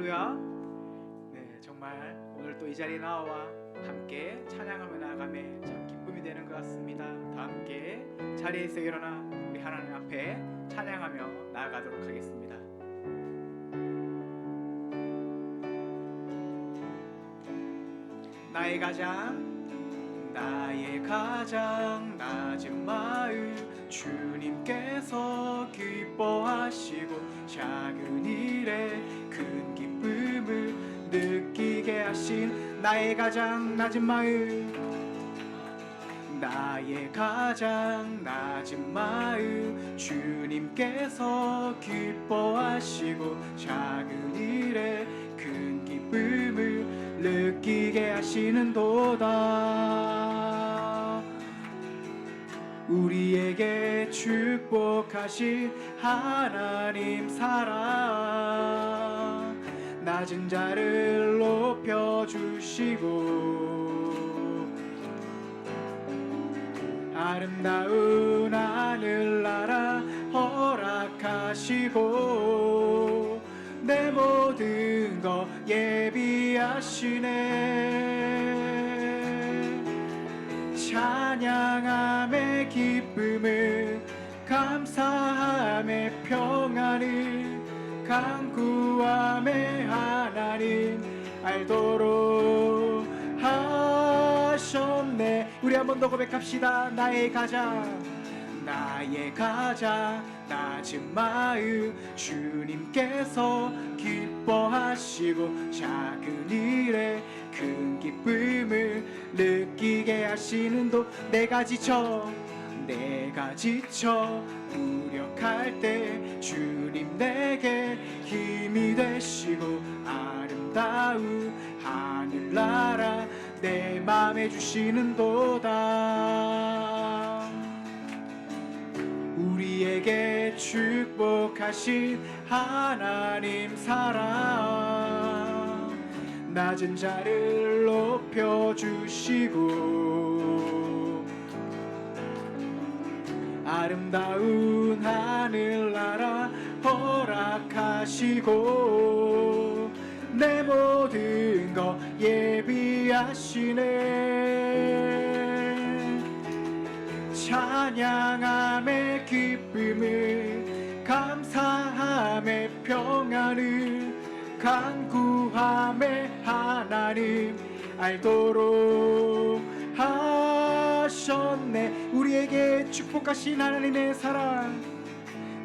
할렐루야. 네, 정말 오늘 또 이 자리에 나와 함께 찬양하며 나아감에 참 기쁨이 되는 것 같습니다. 다 함께 자리에서 일어나 우리 하나님 앞에 찬양하며 나아가도록 하겠습니다. 나의 가장 낮은 마음 주님께서 기뻐하시고 작은 일에 큰 기쁨을 느끼게 하신 나의 가장 낮은 마음 주님께서 기뻐하시고 작은 일에 큰 기쁨을 느끼게 하시는도다. 우리에게 축복하신 하나님 사랑 낮은 자를 높여주시고 아름다운 하늘나라 허락하시고 내 모든 것 예비하시네. 찬양함의 기쁨을 감사함의 평안을 간구함의 하나님 알도록 하셨네. 우리 한 번 더 고백합시다. 나의 가장 낮은 마음 주님께서 기뻐하시고 작은 일에 큰 기쁨을 느끼게 하시는도 내가 지쳐 무력할 때 주님 내게 힘이 되시고 아름다운 하늘나라 내 맘에 주시는도다. 우리에게 축복하신 하나님 사랑 낮은 자를 높여주시고 아름다운 하늘나라 허락하시고 내 모든 것 예비하시네. 찬양함의 기쁨을 감사함의 평안을 간구함의 하나님 알도록 하셨네. 우리에게 축복하신 하나님의 사랑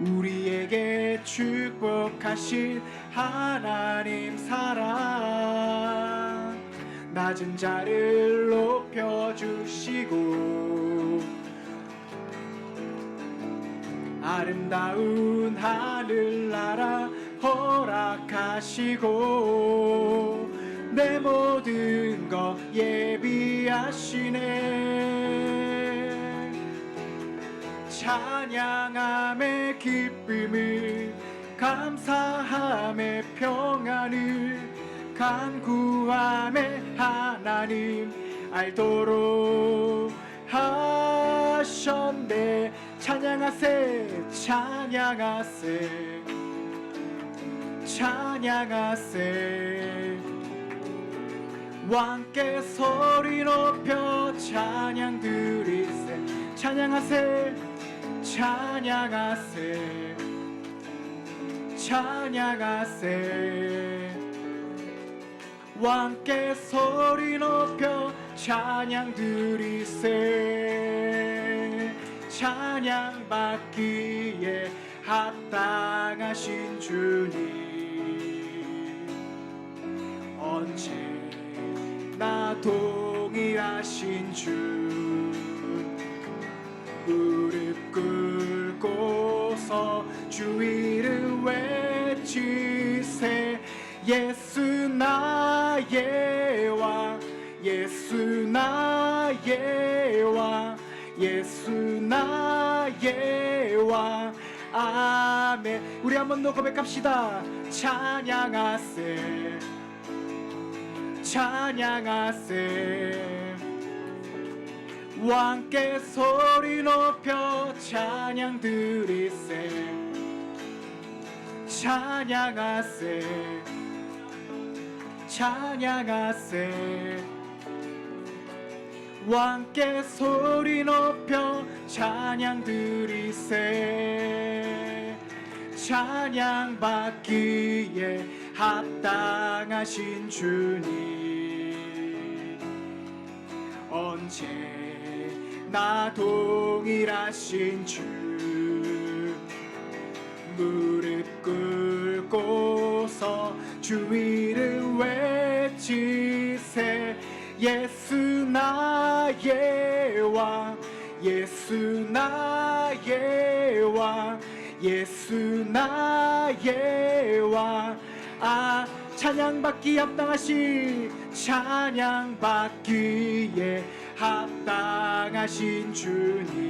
우리에게 축복하신 하나님 사랑 낮은 자를 높여주시고 아름다운 하늘나라 허락하시고 내 모든 것 예비하시네. 찬양함의 기쁨을 감사함의 평안을 간구함의 하나님 알도록 하셨네. 찬양하세 왕께 소리 높여 찬양 드리세. 찬양하세 왕께 소리 높여 찬양 드리세. 찬양 받기에 합당하신 주님 언제나 동일하신 주 무릎 꿇고서 주 이름 외치세. 예수 나의 왕 예수 나의 왕 예수 나의 왕 아멘. 우리 한 번 더 고백합시다. 찬양하세 왕께 소리 높여 찬양 드리세. 찬양하세 찬양하세. 왕께 소리 높여 찬양 드리세. 찬양 받기에 합당하신 주님, 언제나 동일하신 주, 무릎 꿇고서 주 이름 외치세. 예수 나의 왕, 예수 나의 왕, 예수 나의 왕. 아, 찬양받기 합당하신, 찬양받기에 합당하신 주님,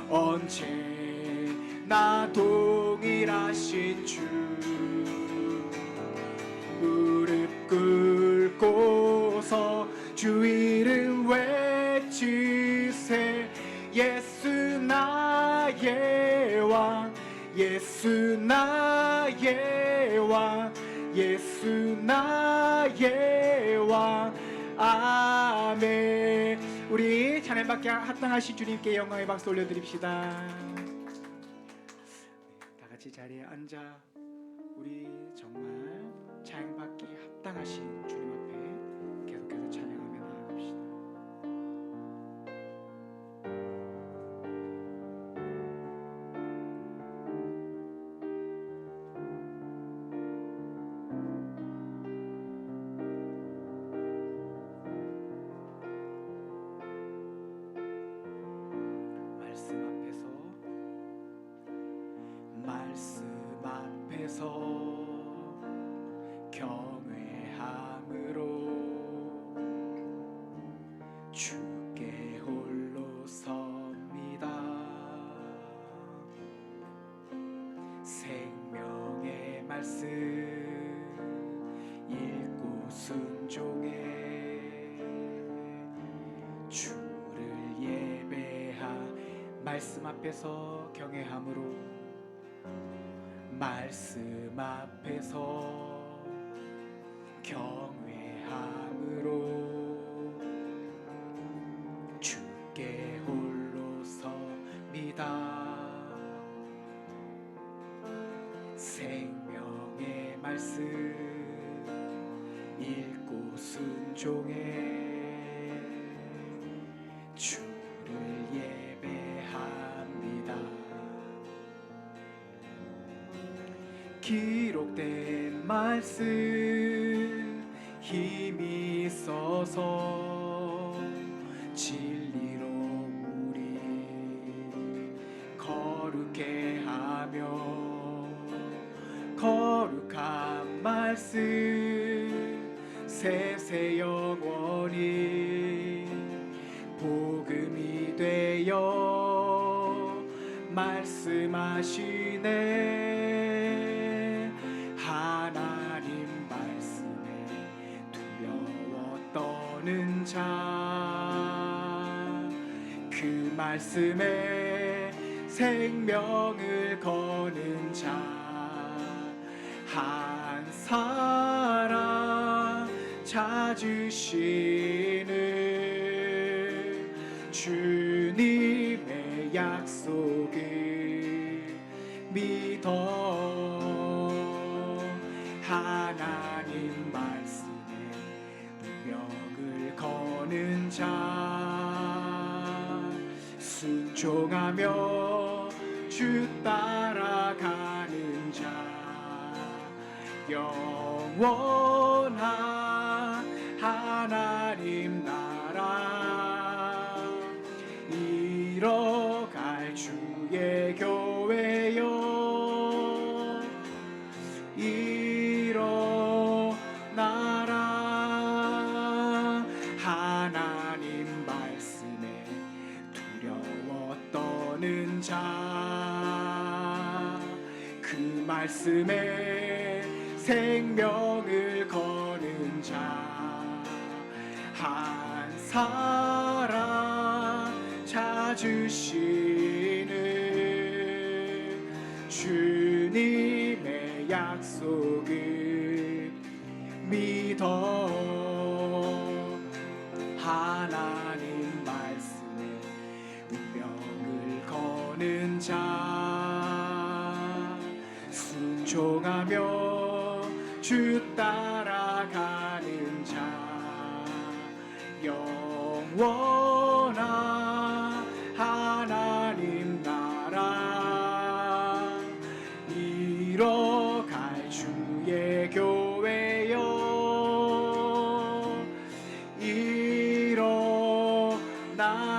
언제나 동일하신 주, 무릎 꿇고서 주 이름 외치세. 예수 나의 왕, 예수 나의 왕, 예수 나의 왕. 아멘. 우리 찬양받기 합당하신 주님께 영광의 박수 올려드립시다. 다같이 자리에 앉아 우리 정말 찬양받기 합당하신 주님 앞에 계속해서 찬양하며 나아갑시다. 말씀 앞에서 경외함으로 주께 홀로 섭니다. 생명의 말씀 읽고 순종해 주를 예배하. 말씀 앞에서 경외함으로, 말씀 앞에서 경외함으로 주께 홀로 섭니다. 생명의 말씀 읽고 순종해 주를 예배합니다. 기록된 말씀 힘이 있어서 진리로 우리 거룩해 하며, 거룩한 말씀 세세 영원히 복음이 되어 말씀하시네. 하나님 말씀에 두려워 떠는 자, 그 말씀에 생명을 거는 자, 한 사람 찾으시는 주님의 약속을 믿어 하나님 말씀에 무역을 거는 자, 순종하며 주 따라가는 자, 영원한 하나님 나라 이뤄갈 주의 교회여, 일어나라. 하나님 말씀에 두려워 떠는 자, 그 말씀에 생명을 거는 자, 한 사람 찾으시는 주님의 약속을 기도 하나님 말씀에 운명을 거는 자 순종하며 주 따라가는 자 영원한 하나님 나라 이뤄갈 주의 교회여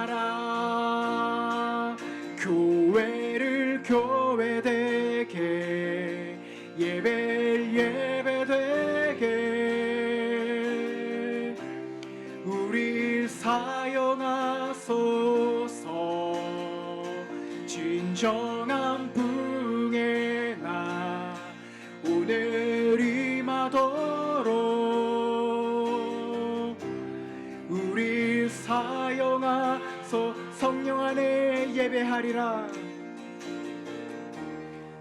일어나라 교회를 교회되게 예배되게 우리 사용하소서 진정한 부흥의 날 오늘 임하도록 우리 사용하소 성령 안에 예배하리라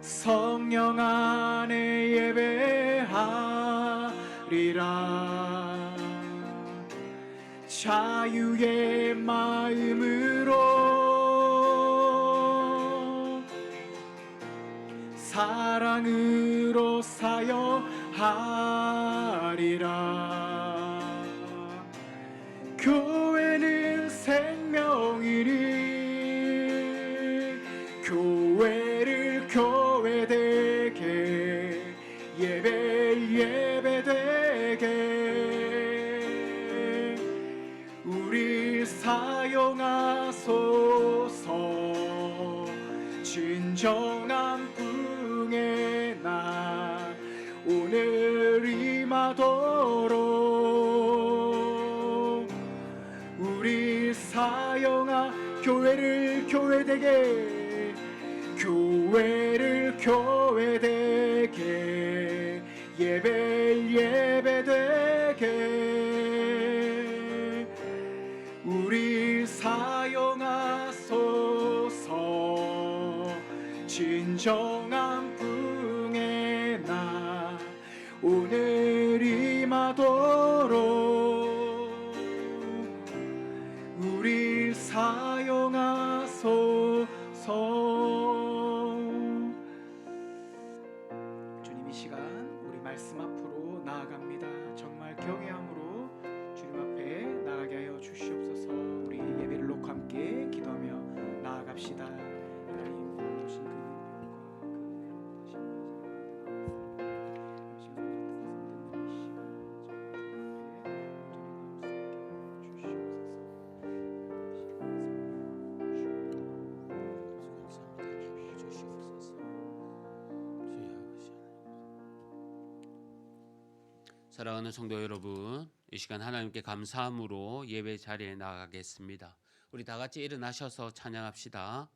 성령 안에 예배하리라 자유의 마음으로 사랑으로 사역하리라 교회는 생명이니 교회를 교회되게 예배되게 우리 사용하소서 진정한 부흥의 날 오늘 임하도록 우리 사용하 교회를 교회되게 교회를 교회되게 예배되게 우리 사용하소서 진정한 부흥의 날 오늘 임하도록 우리 사용하소서 주님 이 시간 우리 말씀 앞으로 나아갑니다. 정말 경외함으로 주님 앞에 나가게 하여 주시옵소서. 우리 예배를 놓고 함께 기도하며 나아갑시다. 하나님 오신 그 사랑하는 성도 여러분, 이 시간 하나님께 감사함으로 예배 자리에 나가겠습니다. 우리 다 같이 일어나셔서 찬양합시다.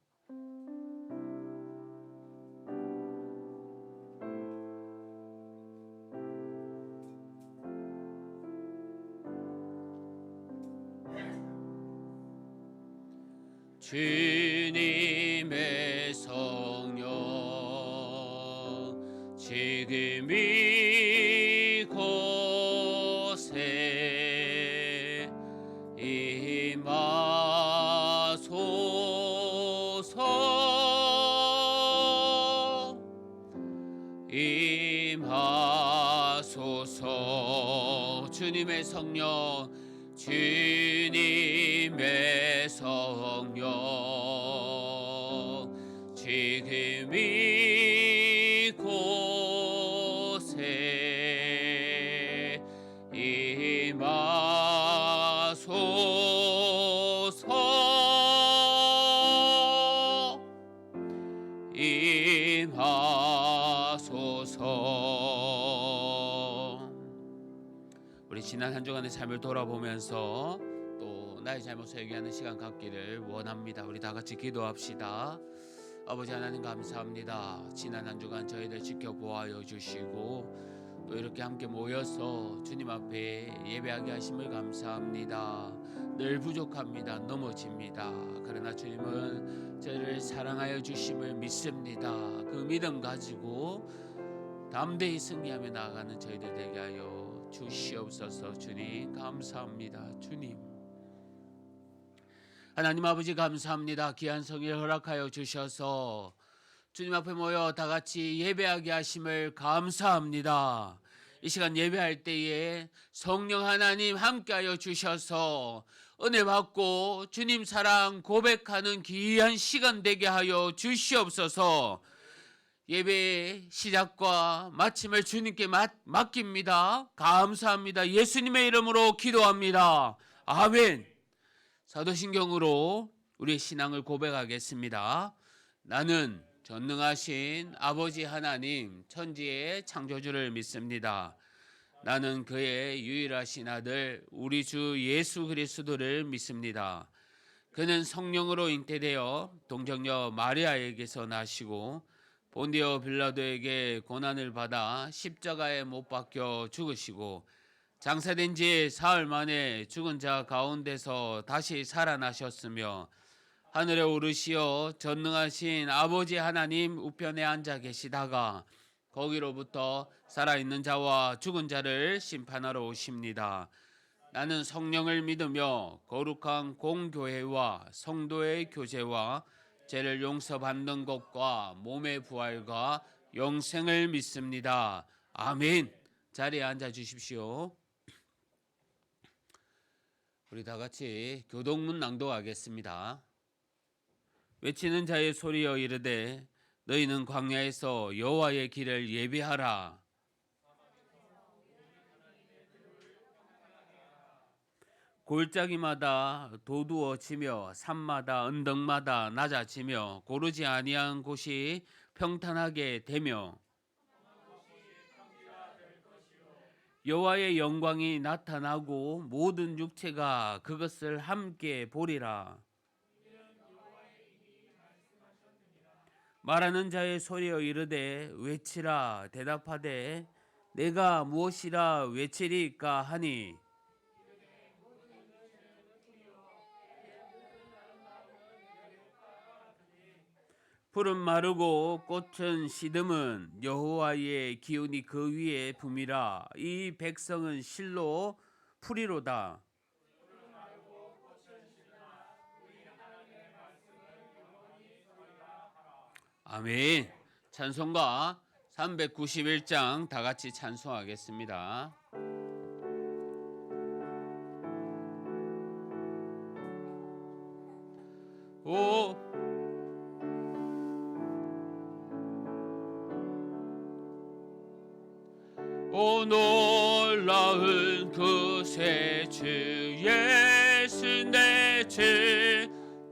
주님의 성령 지금 이곳에 임하소서 주님의 성령 주님의 성령 지금 이곳에 임하소서. 우리 지난 한 주간의 삶을 돌아보면서 또 나의 잘못을 얘기하는 시간 갖기를 원합니다. 우리 다 같이 기도합시다. 아버지 하나님 감사합니다. 지난 한 주간 저희들 지켜보아 주시고 또 이렇게 함께 모여서 주님 앞에 예배하게 하심을 감사합니다. 늘 부족합니다. 넘어집니다. 그러나 주님은 저희를 사랑하여 주심을 믿습니다. 그 믿음 가지고 담대히 승리하며 나아가는 저희들 되게 하여 주시옵소서. 주님 감사합니다. 주님 하나님 아버지 감사합니다. 귀한 성일 허락하여 주셔서 주님 앞에 모여 다 같이 예배하게 하심을 감사합니다. 이 시간 예배할 때에 성령 하나님 함께하여 주셔서 은혜 받고 주님 사랑 고백하는 귀한 시간 되게 하여 주시옵소서. 예배의 시작과 마침을 주님께 맡깁니다. 감사합니다. 예수님의 이름으로 기도합니다. 아멘. 사도신경으로 우리의 신앙을 고백하겠습니다. 나는 전능하신 아버지 하나님 천지의 창조주를 믿습니다. 나는 그의 유일하신 아들 우리 주 예수 그리스도를 믿습니다. 그는 성령으로 잉태되어 동정녀 마리아에게서 나시고 본디오 빌라도에게 고난을 받아 십자가에 못 박혀 죽으시고 장사된 지 사흘 만에 죽은 자 가운데서 다시 살아나셨으며 하늘에 오르시어 전능하신 아버지 하나님 우편에 앉아 계시다가 거기로부터 살아있는 자와 죽은 자를 심판하러 오십니다. 나는 성령을 믿으며 거룩한 공교회와 성도의 교제와 죄를 용서받는 것과 몸의 부활과 영생을 믿습니다. 아멘. 자리에 앉아 주십시오. 우리 다 같이 교동문 낭독하겠습니다. 외치는 자의 소리여 이르되 너희는 광야에서 여호와의 길을 예비하라. 골짜기마다 도두어지며 산마다 언덕마다 낮아지며 고르지 아니한 곳이 평탄하게 되며 여호와의 영광이 나타나고 모든 육체가 그것을 함께 보리라. 말하는 자의 소리여 이르되 외치라. 대답하되 내가 무엇이라 외치리까 하니 풀은 마르고 꽃은 시듬은 여호와의 기운이 그 위에 붐이라. 이 백성은 실로 풀이로다. 아멘. 찬송가 391장 다 같이 찬송하겠습니다. 오 놀라운 그새 주 예수 내 주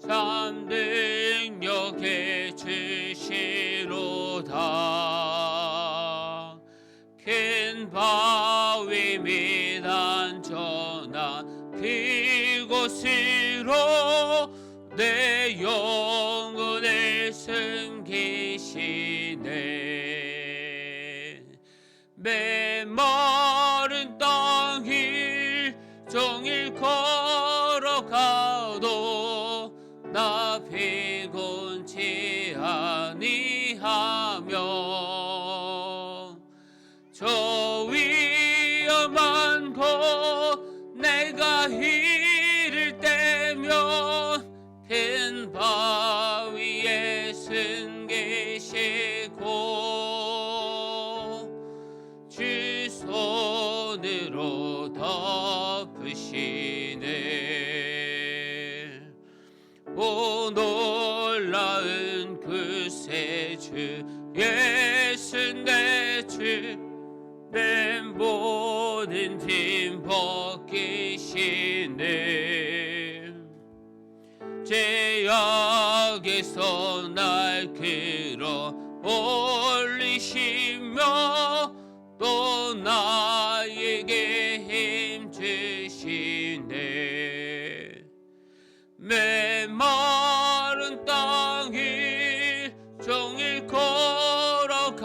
참 능력의 주시로다. 큰 바위 및 안전한 그곳으로 내 영혼을 숨기시네. 메마른 땅을 종일 걸어가도 나 피곤치 아니하며 저 위험한 곳 내가 이를 때면 큰 바위에 숨기시고 주 손으로 덮으시네. 오 놀라운 그새 주 예수 내 주 내 모든 짐 벗기시네. 죄악에서 날 끌어 올리시며 또 나에게 힘 주시네. 메마른 땅을 종일 걸어가도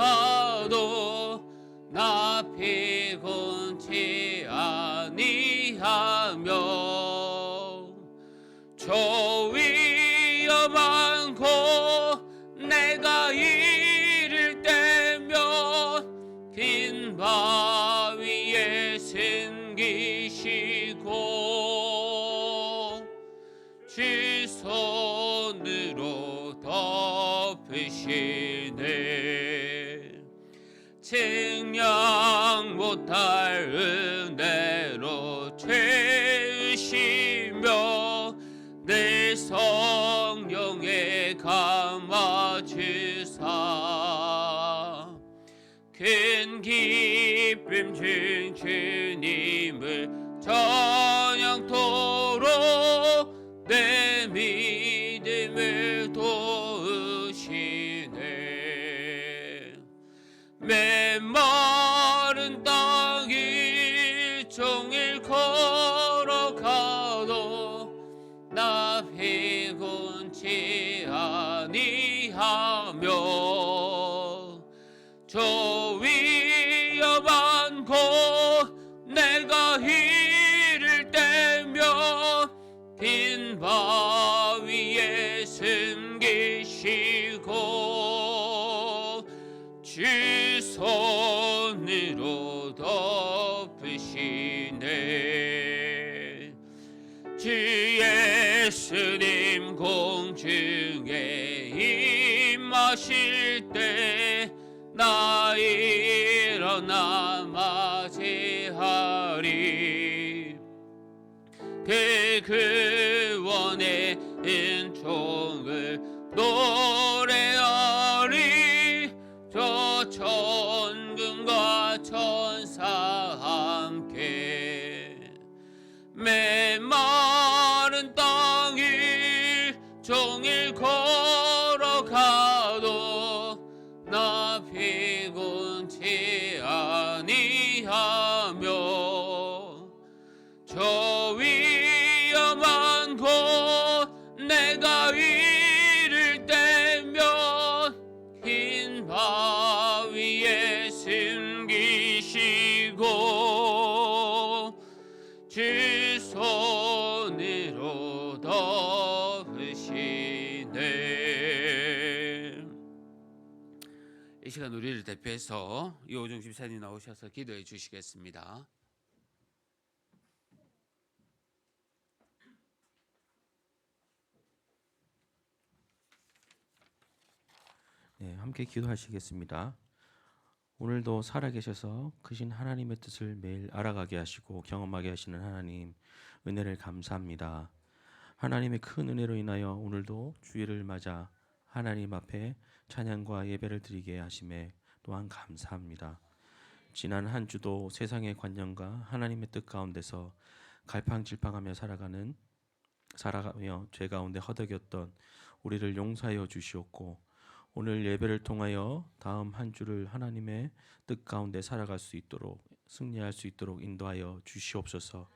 나 피곤치 아니하며 저 위험한 곳 내가 이를 때면 긴 바위에 주 손으로 덮으시네. 측량 못할 은혜로 채우시며 내 성령에 감아주사 큰 기쁨 중 주님을 전향토록 내 믿음을 도우시네. 메마른 땅 일종일 걸어가도 나 피곤치 아니하며 저 위험한 곳 내가 이를 때며 빈 바위에 숨기시고 주 손으로 덮으시네. 주 예수님 공중에 임하실 때 나 일어나 맞이하리. 그 구원의 은총을 노래하리. 저 천군과 천사 함께 메마른 땅 일종일 걸어가도 나 피곤치 아니하며 저 위험한 곳 내가 이를 때면 긴 바위에 숨기시고 주 손으로 덮으시네. 이 시간 우리를 대표해서 이호중 집사님 나오셔서 기도해 주시겠습니다. 네, 함께 기도하시겠습니다. 오늘도 살아계셔서 크신 하나님의 뜻을 매일 알아가게 하시고 경험하게 하시는 하나님 은혜를 감사합니다. 하나님의 큰 은혜로 인하여 오늘도 주일을 맞아 하나님 앞에 찬양과 예배를 드리게 하심에 또한 감사합니다. 지난 한 주도 세상의 관념과 하나님의 뜻 가운데서 갈팡질팡하며 살아가며 죄 가운데 허덕였던 우리를 용서하여 주시옵고 오늘 예배를 통하여 다음 한 주를 하나님의 뜻 가운데 살아갈 수 있도록 승리할 수 있도록 인도하여 주시옵소서.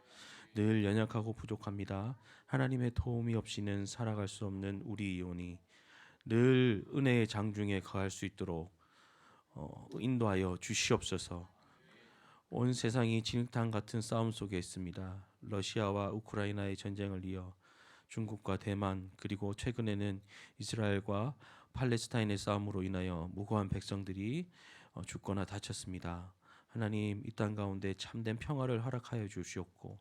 늘 연약하고 부족합니다. 하나님의 도움이 없이는 살아갈 수 없는 우리 이온이 늘 은혜의 장중에 거할 수 있도록 인도하여 주시옵소서. 온 세상이 진흙탕 같은 싸움 속에 있습니다. 러시아와 우크라이나의 전쟁을 이어 중국과 대만 그리고 최근에는 이스라엘과 팔레스타인의 싸움으로 인하여 무고한 백성들이 죽거나 다쳤습니다. 하나님 이 땅 가운데 참된 평화를 허락하여 주시옵고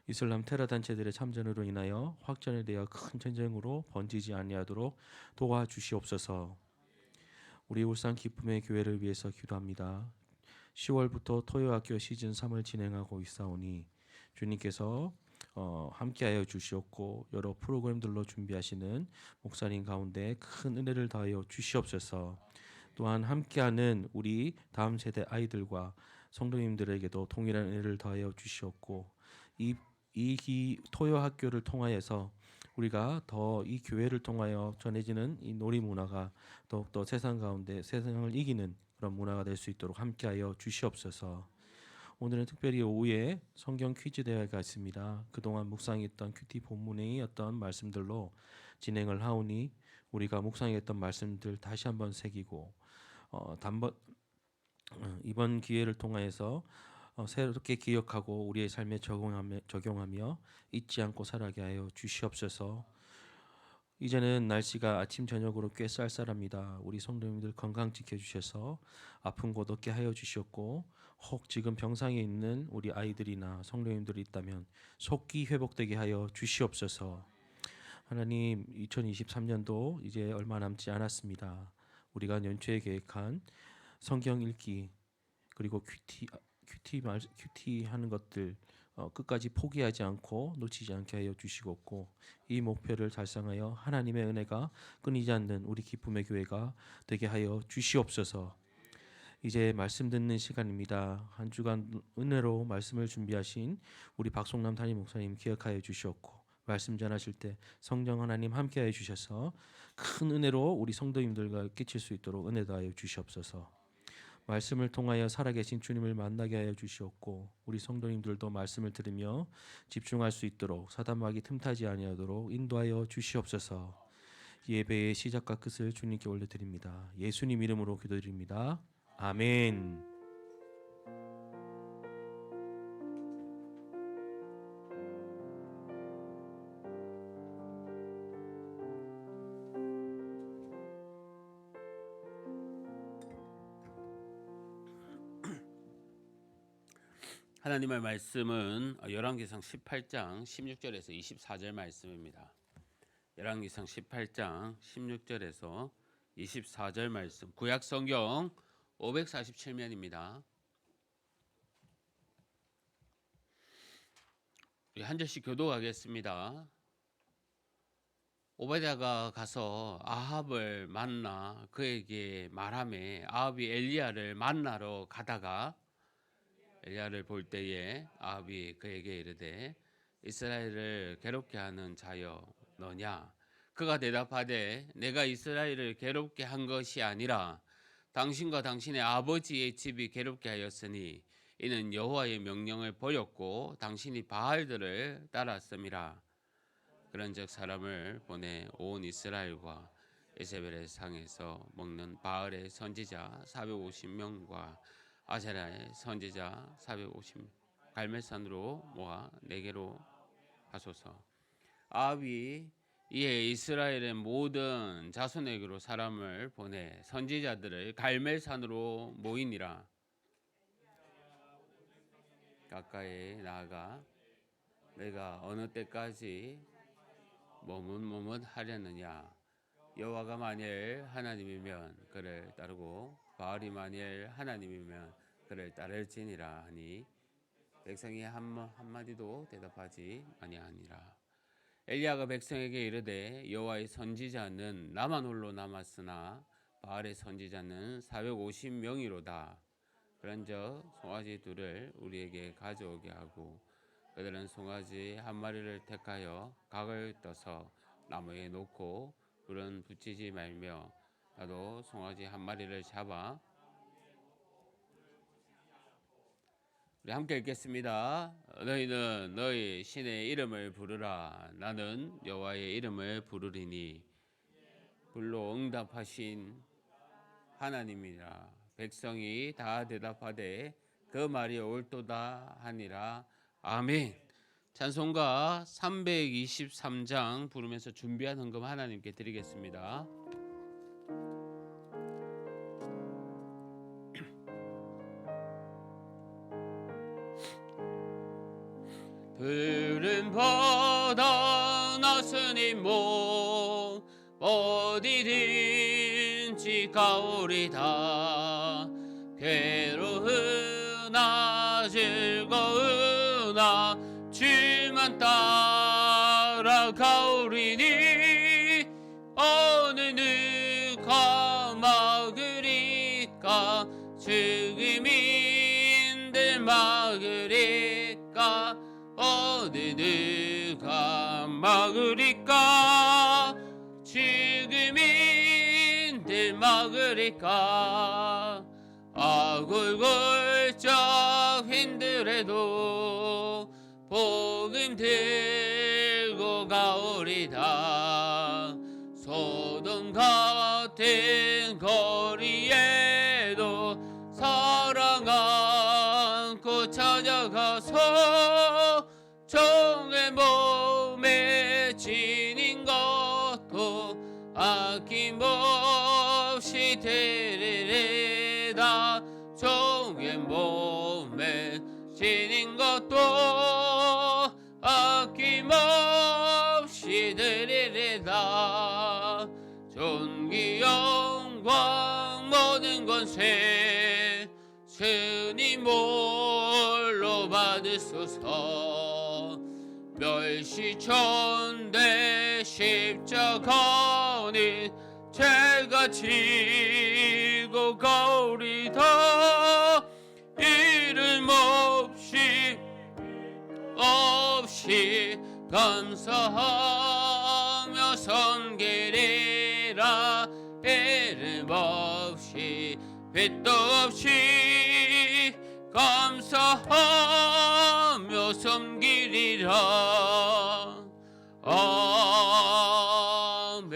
이슬람 테러 단체들의 참전으로 인하여 확전이 되어 큰 전쟁으로 번지지 아니하도록 도와주시옵소서. 우리 울산 기쁨의 교회를 위해서 기도합니다. 10월부터 토요학교 시즌 3을 진행하고 있사오니 주님께서 함께하여 주시옵고 여러 프로그램들로 준비하시는 목사님 가운데 큰 은혜를 더하여 주시옵소서. 또한 함께하는 우리 다음 세대 아이들과 성도님들에게도 동일한 은혜를 더하여 주시옵고 이 토요 학교를 통하여서 우리가 더 이 교회를 통하여 전해지는 이 놀이 문화가 더욱더 세상 가운데 세상을 이기는 그런 문화가 될 수 있도록 함께하여 주시옵소서. 오늘은 특별히 오후에 성경 퀴즈 대회가 있습니다. 그동안 묵상했던 큐티 본문의 어떤 말씀들로 진행을 하오니 우리가 묵상했던 말씀들 다시 한번 새기고 이번 기회를 통하여서 새롭게 기억하고 우리의 삶에 적용하며 잊지 않고 살아가게 하여 주시옵소서. 이제는 날씨가 아침 저녁으로 꽤 쌀쌀합니다. 우리 성도님들 건강 지켜주셔서 아픈 곳 없게 하여 주시옵고 혹 지금 병상에 있는 우리 아이들이나 성도님들이 있다면 속기 회복되게 하여 주시옵소서. 하나님, 2023년도 이제 얼마 남지 않았습니다. 우리가 연초에 계획한 성경 읽기 그리고 큐티 하는 것들 끝까지 포기하지 않고 놓치지 않게 하여 주시옵고, 이 목표를 달성하여 하나님의 은혜가 끊이지 않는 우리 기쁨의 교회가 되게 하여 주시옵소서. 이제 말씀 듣는 시간입니다. 한 주간 은혜로 말씀을 준비하신 우리 박송남 담임 목사님 기억하여 주시옵고, 말씀 전하실 때 성령 하나님 함께하여 주셔서 큰 은혜로 우리 성도님들과 끼칠 수 있도록 은혜 더하여 주시옵소서. 말씀을 통하여 살아계신 주님을 만나게 하여 주시옵고, 우리 성도님들도 말씀을 들으며 집중할 수 있도록 사단마귀 틈타지 아니하도록 인도하여 주시옵소서. 예배의 시작과 끝을 주님께 올려드립니다. 예수님 이름으로 기도드립니다. 아멘. 하나님의 말씀은 열왕기상 18장 16절에서 24절 말씀입니다. 열왕기상 18장 16절에서 24절 말씀, 구약 성경 547면입니다. 우리 한 절씩 교도하겠습니다. 오바댜가 가서 아합을 만나 그에게 말하매, 아합이 엘리야를 만나러 가다가 엘리야를 볼 때에 아합이 그에게 이르되, 이스라엘을 괴롭게 하는 자여 너냐? 그가 대답하되, 내가 이스라엘을 괴롭게 한 것이 아니라 당신과 당신의 아버지의 집이 괴롭게 하였으니 이는 여호와의 명령을 버렸고 당신이 바알들을 따랐음이라. 그런즉 사람을 보내 온 이스라엘과 에세벨의 상에서 먹는 바알의 선지자 450명과 아세라의 선지자 450명 갈멜산으로 모아 내게로 하소서. 아합이 이에 이스라엘의 모든 자손에게로 사람을 보내 선지자들을 갈멜산으로 모이니라. 가까이 나아가 내가 어느 때까지 머뭇머뭇하려느냐? 여호와가 만일 하나님이면 그를 따르고 바알이 만일 하나님이면 그를 따를지니라 하니 백성이 한마디도 대답하지 아니하니라. 엘리야가 백성에게 이르되, 여호와의 선지자는 나만 홀로 남았으나 바알의 선지자는 450명이로다. 그런즉 송아지 둘을 우리에게 가져오게 하고 그들은 송아지 한 마리를 택하여 각을 떠서 나무에 놓고 불은 붙이지 말며, 나도 송아지 한 마리를 잡아. 우리 함께 읽겠습니다. 너희는 너희 신의 이름을 부르라. 나는 여호와의 이름을 부르리니 불로 응답하신 하나님이라. 백성이 다 대답하되 그 말이 옳도다 하니라. 아멘. 찬송가 323장 부르면서 준비한 헌금 하나님께 드리겠습니다. 푸른 바다 나스니 뭐 어디든지 가오리다. 괴로우나 즐거우나 주만 따라가오리니 어느 누가 막으리까? 죽음인들 막으리까? 어느 누가 막으리까? 죽음인들 막으리까? 아골골쩍 힘들어도 복음 들고 가오리다. 소돔 같은 거리에도 사랑 안고 찾아가서 종의 몸에 지닌 것도 아낌없이 드리리다. 종의 몸에 지닌 것도 아낌없이 드리리다. 아뢰다. 존귀 영광 모든 권세 주님 홀로 받으소서. 멸시천대 십자가는 제가 지고 가오리다. 이름 없이 감사하며 섬기리라. 이름 없이 빛도 없이 감사하며 섬기리라. 아멘.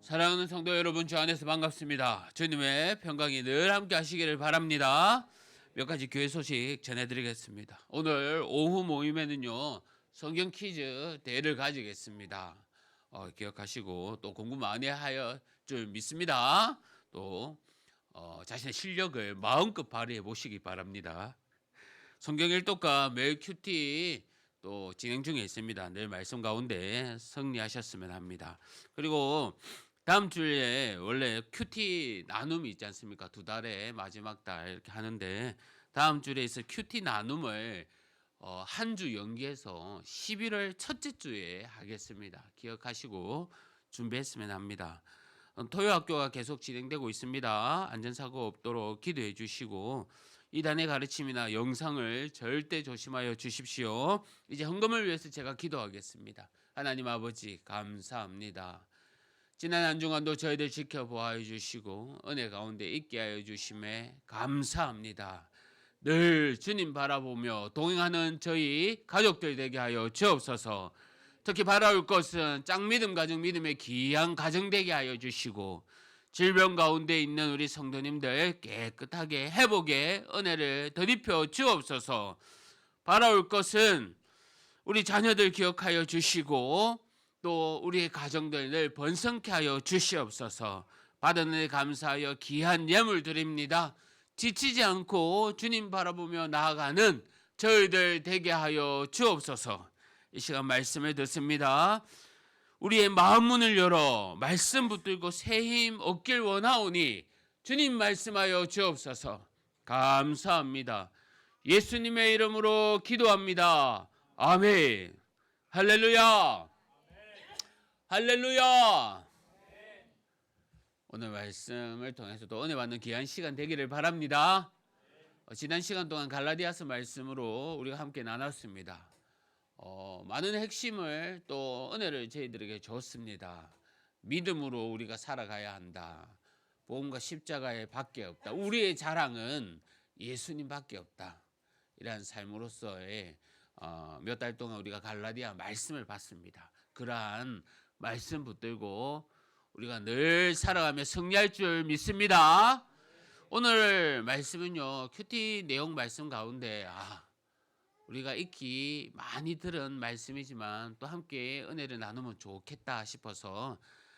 사랑하는 성도 여러분, 주 안에서 반갑습니다. 주님의 평강이 늘 함께 하시기를 바랍니다. 몇 가지 교회 소식 전해드리겠습니다. 오늘 오후 모임에는요, 성경 퀴즈 대회를 가지겠습니다. 기억하시고 또 공부 많이 하여 줄 믿습니다. 또 자신의 실력을 마음껏 발휘해 보시기 바랍니다. 성경 일독과 매일 큐티 또 진행 중에 있습니다. 늘 말씀 가운데 승리하셨으면 합니다. 그리고 다음 주에 원래 큐티 나눔이 있지 않습니까? 2달에 마지막 달 이렇게 하는데, 다음 주에 있을 큐티 나눔을 한 주 연기해서 11월 첫째 주에 하겠습니다. 기억하시고 준비했으면 합니다. 토요학교가 계속 진행되고 있습니다. 안전사고 없도록 기도해 주시고, 이단의 가르침이나 영상을 절대 조심하여 주십시오. 이제 헌금을 위해서 제가 기도하겠습니다. 하나님 아버지 감사합니다. 지난 한 주간도 저희들 지켜보아 주시고 은혜 가운데 있게 하여 주심에 감사합니다. 늘 주님 바라보며 동행하는 저희 가족들 되게 하여 주옵소서. 특히 바라올 것은 짱믿음 가정 믿음의 귀한 가정 되게 하여 주시고, 질병 가운데 있는 우리 성도님들 깨끗하게 회복의 은혜를 더입혀 주옵소서. 바라올 것은 우리 자녀들 기억하여 주시고, 또 우리의 가정들 늘 번성케 하여 주시옵소서. 받은 은혜 감사하여 귀한 예물 드립니다. 지치지 않고 주님 바라보며 나아가는 저희들 되게 하여 주옵소서. 이 시간 말씀을 듣습니다. 우리의 마음 문을 열어 말씀 붙들고 새 힘 얻길 원하오니 주님 말씀하여 주옵소서. 감사합니다. 예수님의 이름으로 기도합니다. 아멘. 할렐루야. 할렐루야. 오늘 말씀을 통해서도 은혜 받는 귀한 시간 되기를 바랍니다. 지난 시간 동안 갈라디아서 말씀으로 우리가 함께 나눴습니다. 많은 핵심을 또 은혜를 저희들에게 줬습니다. 믿음으로 우리가 살아가야 한다. 복음과 십자가에 밖에 없다. 우리의 자랑은 예수님밖에 없다. 이러한 삶으로서의 몇 달 동안 우리가 갈라디아 말씀을 봤습니다. 그러한 말씀 붙들고 우리가 늘 살아가며 승리할 줄 믿습니다. 오늘 말씀은요, 큐티 내용 말씀 가운데 우리가 익히 많이 들은 말씀이지만 또 함께 은혜를 나누면 좋겠다 싶어서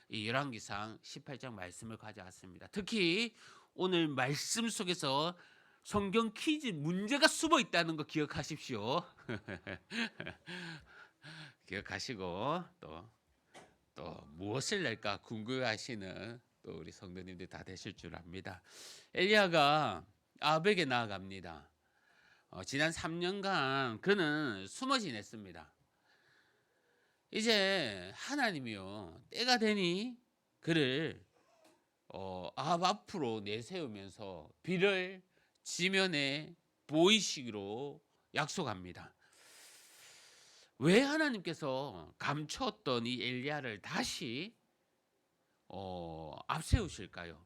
이 열왕기상 18장 말씀을 가져왔습니다. 특히 오늘 말씀 속에서 성경 퀴즈 문제가 숨어 있다는 거 기억하십시오. 기억하시고 또 무엇을 낼까 궁금해하시는 또 우리 성도님들 다 되실 줄 압니다. 엘리야가 아합에게 나아갑니다. 지난 3년간 그는 숨어 지냈습니다. 이제 하나님이요, 때가 되니 그를 아합 앞으로 내세우면서 비를 지면에 보이시기로 약속합니다. 왜 하나님께서 감추었던 이 엘리야를 다시 앞세우실까요?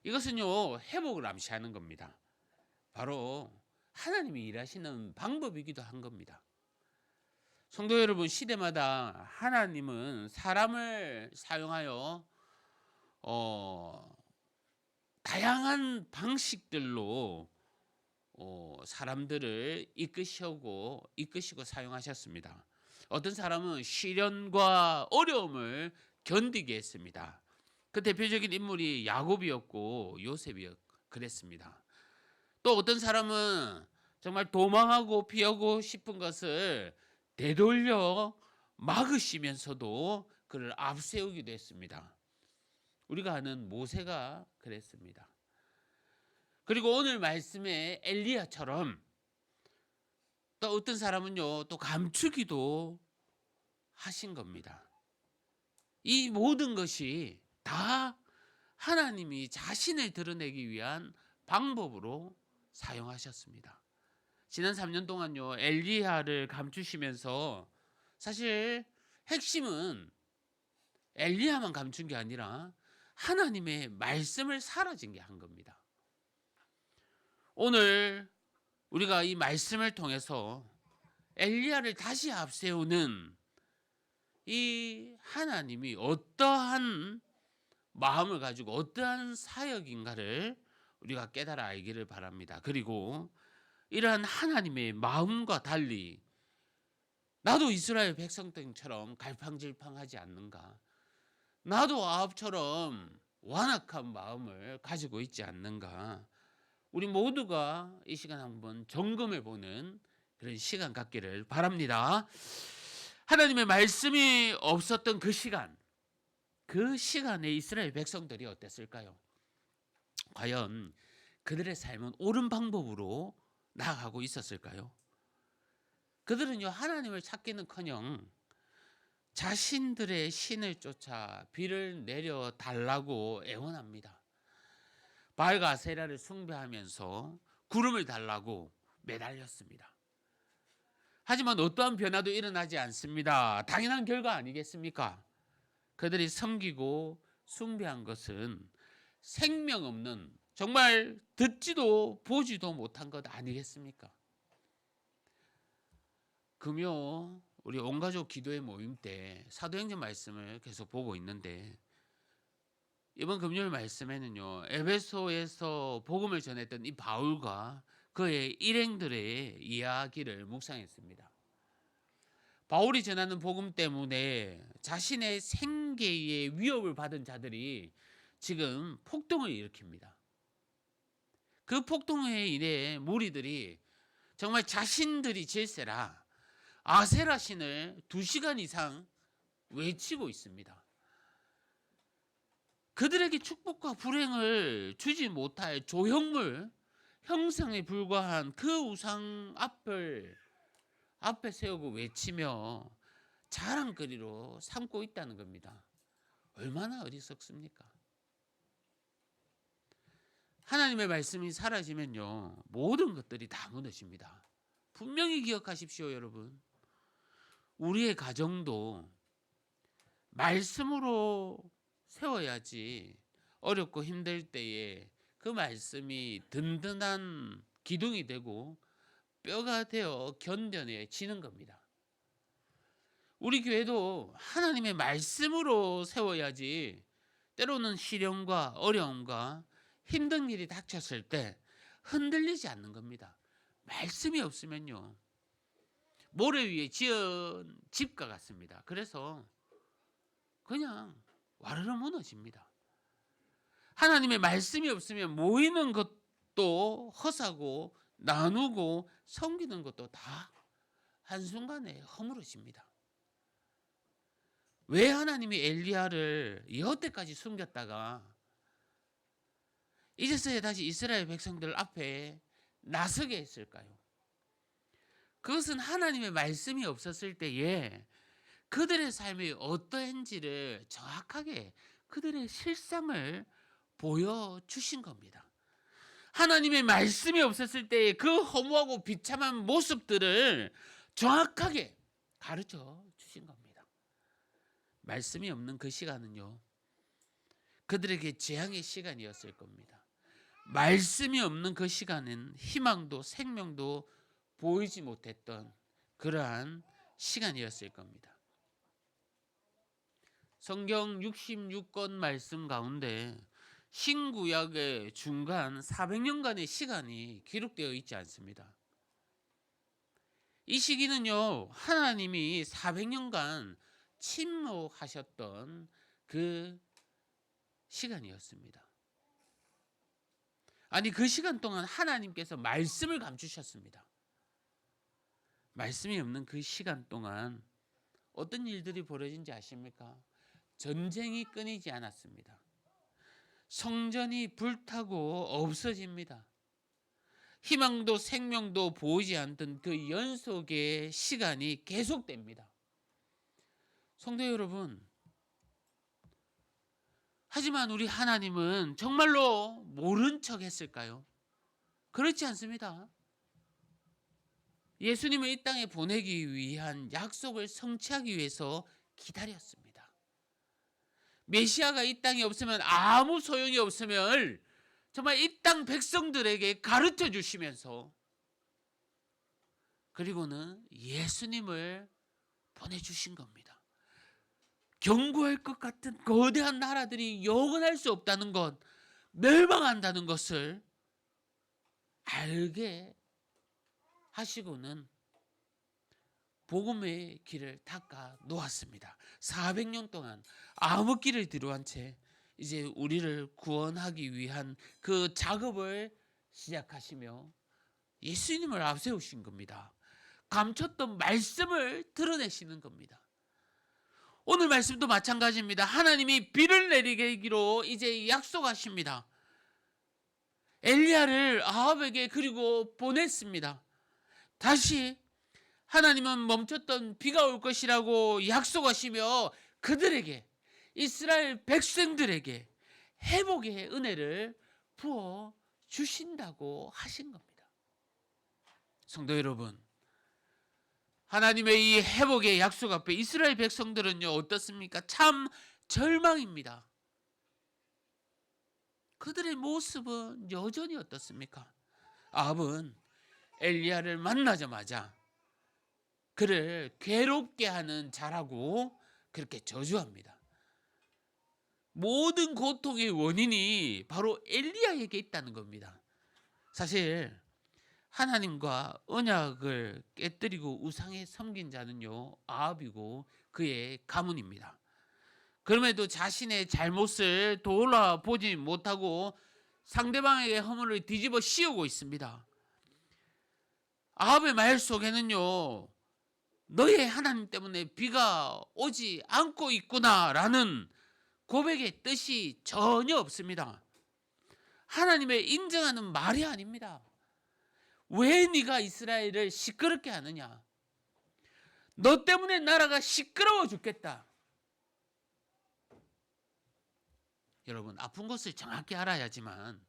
이것은요, 회복을 암시하는 겁니다. 바로 하나님이 일하시는 방법이기도 한 겁니다. 성도 여러분, 시대마다 하나님은 사람을 사용하여 다양한 방식들로 사람들을 이끄시고 사용하셨습니다. 어떤 사람은 시련과 어려움을 견디게 했습니다. 그 대표적인 인물이 야곱이었고 요셉이었고 그랬습니다. 또 어떤 사람은 정말 도망하고 피하고 싶은 것을 되돌려 막으시면서도 그를 앞세우기도 했습니다. 우리가 아는 모세가 그랬습니다. 그리고 오늘 말씀에 엘리야처럼 또 어떤 사람은요, 또 감추기도 하신 겁니다. 이 모든 것이 다 하나님이 자신을 드러내기 위한 방법으로 사용하셨습니다. 지난 3년 동안요, 엘리야를 감추시면서 사실 핵심은 엘리야만 감춘 게 아니라 하나님의 말씀을 사라진 게 한 겁니다. 오늘 우리가 이 말씀을 통해서 엘리야를 다시 앞세우는 이 하나님이 어떠한 마음을 가지고 어떠한 사역인가를 우리가 깨달아 알기를 바랍니다. 그리고 이러한 하나님의 마음과 달리 나도 이스라엘 백성들처럼 갈팡질팡하지 않는가? 나도 아합처럼 완악한 마음을 가지고 있지 않는가? 우리 모두가 이 시간 한번 점검해 보는 그런 시간 갖기를 바랍니다. 하나님의 말씀이 없었던 그 시간에 이스라엘 백성들이 어땠을까요? 과연 그들의 삶은 옳은 방법으로 나아가고 있었을까요? 그들은요, 하나님을 찾기는커녕 자신들의 신을 쫓아 비를 내려 달라고 애원합니다. 바알과 아세라를 숭배하면서 구름을 달라고 매달렸습니다. 하지만 어떠한 변화도 일어나지 않습니다. 당연한 결과 아니겠습니까? 그들이 섬기고 숭배한 것은 생명 없는, 정말 듣지도 보지도 못한 것 아니겠습니까? 금요 우리 온가족 기도회 모임 때 사도행전 말씀을 계속 보고 있는데, 이번 금요일 말씀에는요, 에베소에서 복음을 전했던 이 바울과 그의 일행들의 이야기를 묵상했습니다. 바울이 전하는 복음 때문에 자신의 생계에 위협을 받은 자들이 지금 폭동을 일으킵니다. 그 폭동에 인해 무리들이 정말 자신들이 질세라 아세라 신을 2시간 이상 외치고 있습니다. 그들에게 축복과 불행을 주지 못할 조형물, 형상에 불과한 그 우상 앞에 세우고 외치며 자랑거리로 삼고 있다는 겁니다. 얼마나 어리석습니까? 하나님의 말씀이 사라지면요, 모든 것들이 다 무너집니다. 분명히 기억하십시오, 여러분. 우리의 가정도 말씀으로 세워야지 어렵고 힘들 때에 그 말씀이 든든한 기둥이 되고 뼈가 되어 견뎌내지는 겁니다. 우리 교회도 하나님의 말씀으로 세워야지 때로는 시련과 어려움과 힘든 일이 닥쳤을 때 흔들리지 않는 겁니다. 말씀이 없으면요, 모래 위에 지은 집과 같습니다. 그래서 그냥 와르르 무너집니다. 하나님의 말씀이 없으면 모이는 것도 허사고 나누고 섬기는 것도 다 한순간에 허물어집니다. 왜 하나님이 엘리야를 여태까지 숨겼다가 이제서야 다시 이스라엘 백성들 앞에 나서게 했을까요? 그것은 하나님의 말씀이 없었을 때에 그들의 삶이 어떠한지를 정확하게 그들의 실상을 보여주신 겁니다. 하나님의 말씀이 없었을 때에 그 허무하고 비참한 모습들을 정확하게 가르쳐 주신 겁니다. 말씀이 없는 그 시간은요, 그들에게 재앙의 시간이었을 겁니다. 말씀이 없는 그 시간은 희망도 생명도 보이지 못했던 그러한 시간이었을 겁니다. 성경 66권 말씀 가운데 신구약의 중간 400년간의 시간이 기록되어 있지 않습니다. 이 시기는요, 하나님이 400년간 침묵하셨던 그 시간이었습니다. 아니, 그 시간 동안 하나님께서 말씀을 감추셨습니다. 말씀이 없는 그 시간 동안 어떤 일들이 벌어진지 아십니까? 전쟁이 끊이지 않았습니다. 성전이 불타고 없어집니다. 희망도 생명도 보이지 않던 그 연속의 시간이 계속됩니다. 성도 여러분, 하지만 우리 하나님은 정말로 모른 척 했을까요? 그렇지 않습니다. 예수님을 이 땅에 보내기 위한 약속을 성취하기 위해서 기다렸습니다. 메시아가 이 땅에 없으면 아무 소용이 없음을 정말 이 땅 백성들에게 가르쳐 주시면서, 그리고는 예수님을 보내주신 겁니다. 경고할 것 같은 거대한 나라들이 영원할 수 없다는 것, 멸망한다는 것을 알게 하시고는 복음의 길을 닦아 놓았습니다. 400년 동안 암흑기를 뒤로한 채 이제 우리를 구원하기 위한 그 작업을 시작하시며 예수님을 앞세우신 겁니다. 감췄던 말씀을 드러내시는 겁니다. 오늘 말씀도 마찬가지입니다. 하나님이 비를 내리기로 이제 약속하십니다. 엘리야를 아합에게 그리고 보냈습니다. 다시 하나님은 멈췄던 비가 올 것이라고 약속하시며 그들에게, 이스라엘 백성들에게 회복의 은혜를 부어 주신다고 하신 겁니다. 성도 여러분, 하나님의 이 회복의 약속 앞에 이스라엘 백성들은요 어떻습니까? 참 절망입니다. 그들의 모습은 여전히 어떻습니까? 아합은 엘리야를 만나자마자 그를 괴롭게 하는 자라고 그렇게 저주합니다. 모든 고통의 원인이 바로 엘리야에게 있다는 겁니다. 사실 하나님과 언약을 깨뜨리고 우상에 섬긴 자는요 아합이고 그의 가문입니다. 그럼에도 자신의 잘못을 돌아보지 못하고 상대방에게 허물을 뒤집어 씌우고 있습니다. 아합의 말 속에는요 너의 하나님 때문에 비가 오지 않고 있구나라는 고백의 뜻이 전혀 없습니다. 하나님의 인정하는 말이 아닙니다. 왜 네가 이스라엘을 시끄럽게 하느냐? 너 때문에 나라가 시끄러워 죽겠다. 여러분, 아픈 것을 정확히 알아야지만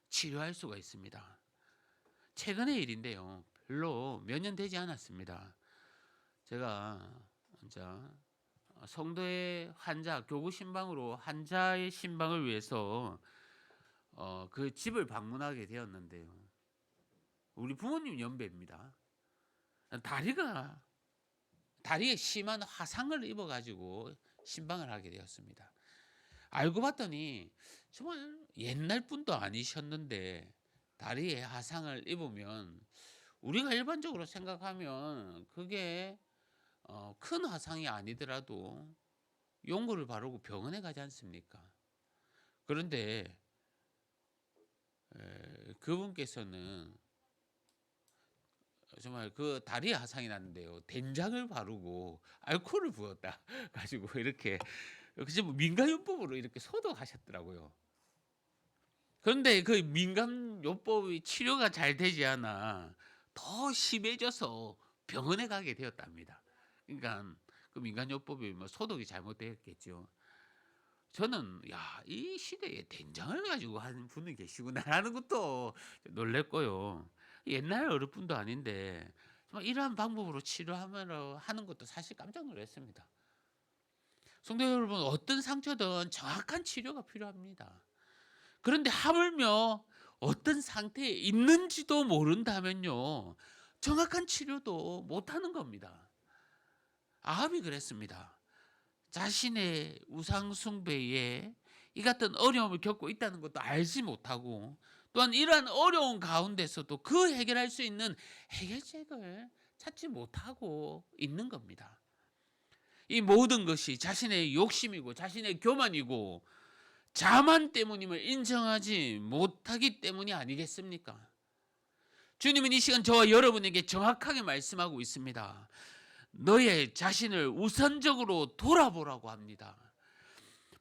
치료할 수가 있습니다. 최근의 일인데요. 별로 몇 년 되지 않았습니다. 제가 성도의 환자, 교구 신방으로 환자의 신방을 위해서 그 집을 방문하게 되었는데요. 우리 부모님 연배입니다. 다리에 심한 화상을 입어가지고 신방을 하게 되었습니다. 알고 봤더니 정말 옛날 분도 아니셨는데 다리에 화상을 입으면 우리가 일반적으로 생각하면 그게 큰 화상이 아니더라도 용고를 바르고 병원에 가지 않습니까? 그런데 그분께서는 정말 그 다리에 화상이 났는데요. 된장을 바르고 알코올을 부었다 가지고 이렇게 민간요법으로 이렇게 소독하셨더라고요. 그런데 그 민간요법이 치료가 잘 되지 않아 더 심해져서 병원에 가게 되었답니다. 그러니까 그 민간요법이 소독이 잘못되었겠죠. 저는 이 시대에 된장을 가지고 하는 분이 계시구나라는 것도 놀랬고요. 옛날 어른분도 아닌데 정말 이러한 방법으로 치료하면 하는 것도 사실 깜짝 놀랐습니다. 성도 여러분, 어떤 상처든 정확한 치료가 필요합니다. 그런데 하물며 어떤 상태에 있는지도 모른다면요 정확한 치료도 못하는 겁니다. 아합이 그랬습니다. 자신의 우상 숭배에 이 같은 어려움을 겪고 있다는 것도 알지 못하고 또한 이러한 어려운 가운데서도 그 해결할 수 있는 해결책을 찾지 못하고 있는 겁니다. 이 모든 것이 자신의 욕심이고 자신의 교만이고 자만 때문임을 인정하지 못하기 때문이 아니겠습니까? 주님은 이 시간 저와 여러분에게 정확하게 말씀하고 있습니다. 너의 자신을 우선적으로 돌아보라고 합니다.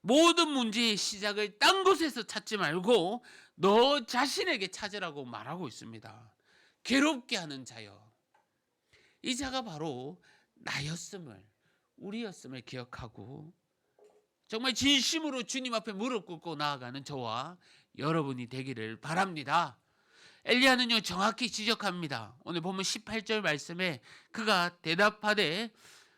모든 문제의 시작을 딴 곳에서 찾지 말고 너 자신에게 찾으라고 말하고 있습니다. 괴롭게 하는 자여. 이 자가 바로 나였음을, 우리였음을 기억하고 정말 진심으로 주님 앞에 무릎 꿇고 나아가는 저와 여러분이 되기를 바랍니다. 엘리야는요 정확히 지적합니다. 오늘 보면 18절 말씀에 그가 대답하되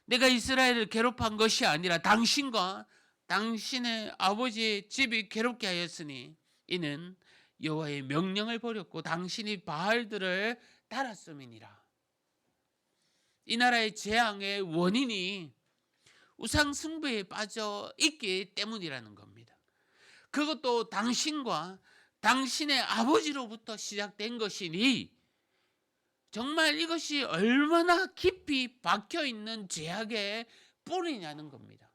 내가 이스라엘을 괴롭한 것이 아니라 당신과 당신의 아버지의 집이 괴롭게 하였으니 이는 여호와의 명령을 버렸고 당신이 바알들을 따랐음이니라. 이 나라의 재앙의 원인이 우상 숭배에 빠져 있기 때문이라는 겁니다. 그것도 당신과 당신의 아버지로부터 시작된 것이니 정말 이것이 얼마나 깊이 박혀있는 죄악의 뿌리냐는 겁니다.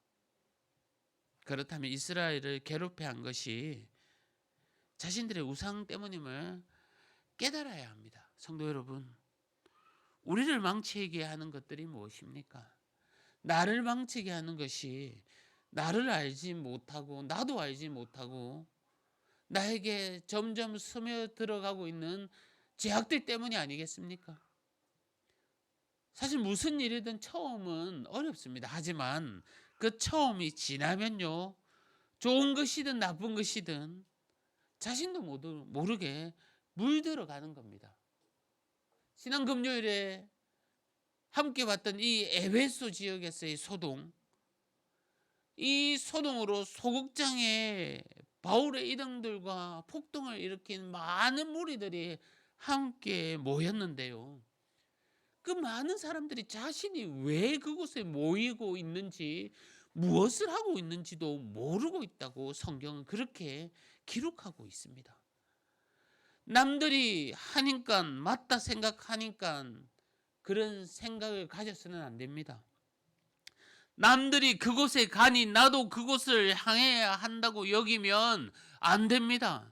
그렇다면 이스라엘을 괴롭게 한 것이 자신들의 우상 때문임을 깨달아야 합니다. 성도 여러분, 우리를 망치게 하는 것들이 무엇입니까? 나를 망치게 하는 것이 나를 알지 못하고 나도 알지 못하고 나에게 점점 스며들어가고 있는 죄악들 때문이 아니겠습니까? 사실 무슨 일이든 처음은 어렵습니다. 하지만 그 처음이 지나면요, 좋은 것이든 나쁜 것이든 자신도 모르게 물들어가는 겁니다. 지난 금요일에 함께 봤던 이 에베소 지역에서의 소동, 이 소동으로 소극장에 바울의 이등들과 폭동을 일으킨 많은 무리들이 함께 모였는데요. 그 많은 사람들이 자신이 왜 그곳에 모이고 있는지, 무엇을 하고 있는지도 모르고 있다고 성경은 그렇게 기록하고 있습니다. 남들이 하니까 맞다 생각하니까 그런 생각을 가져서는 안 됩니다. 남들이 그곳에 가니 나도 그곳을 향해야 한다고 여기면 안 됩니다.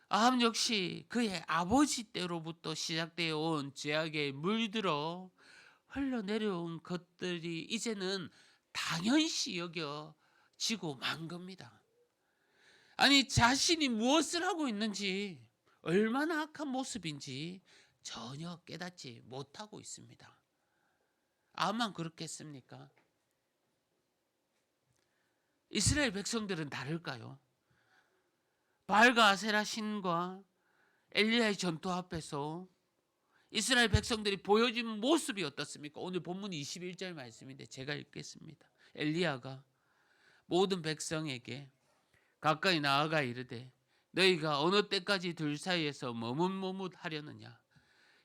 아합 역시 그의 아버지 때로부터 시작되어 온 죄악에 물들어 흘러내려온 것들이 이제는 당연시 여겨지고 만 겁니다. 아니, 자신이 무엇을 하고 있는지, 얼마나 악한 모습인지 전혀 깨닫지 못하고 있습니다. 아합만 그렇겠습니까? 이스라엘 백성들은 다를까요? 바알과 아세라 신과 엘리야의 전투 앞에서 이스라엘 백성들이 보여준 모습이 어떻습니까? 오늘 본문 21절 말씀인데 제가 읽겠습니다. 엘리야가 모든 백성에게 가까이 나아가 이르되 너희가 어느 때까지 둘 사이에서 머뭇머뭇하려느냐?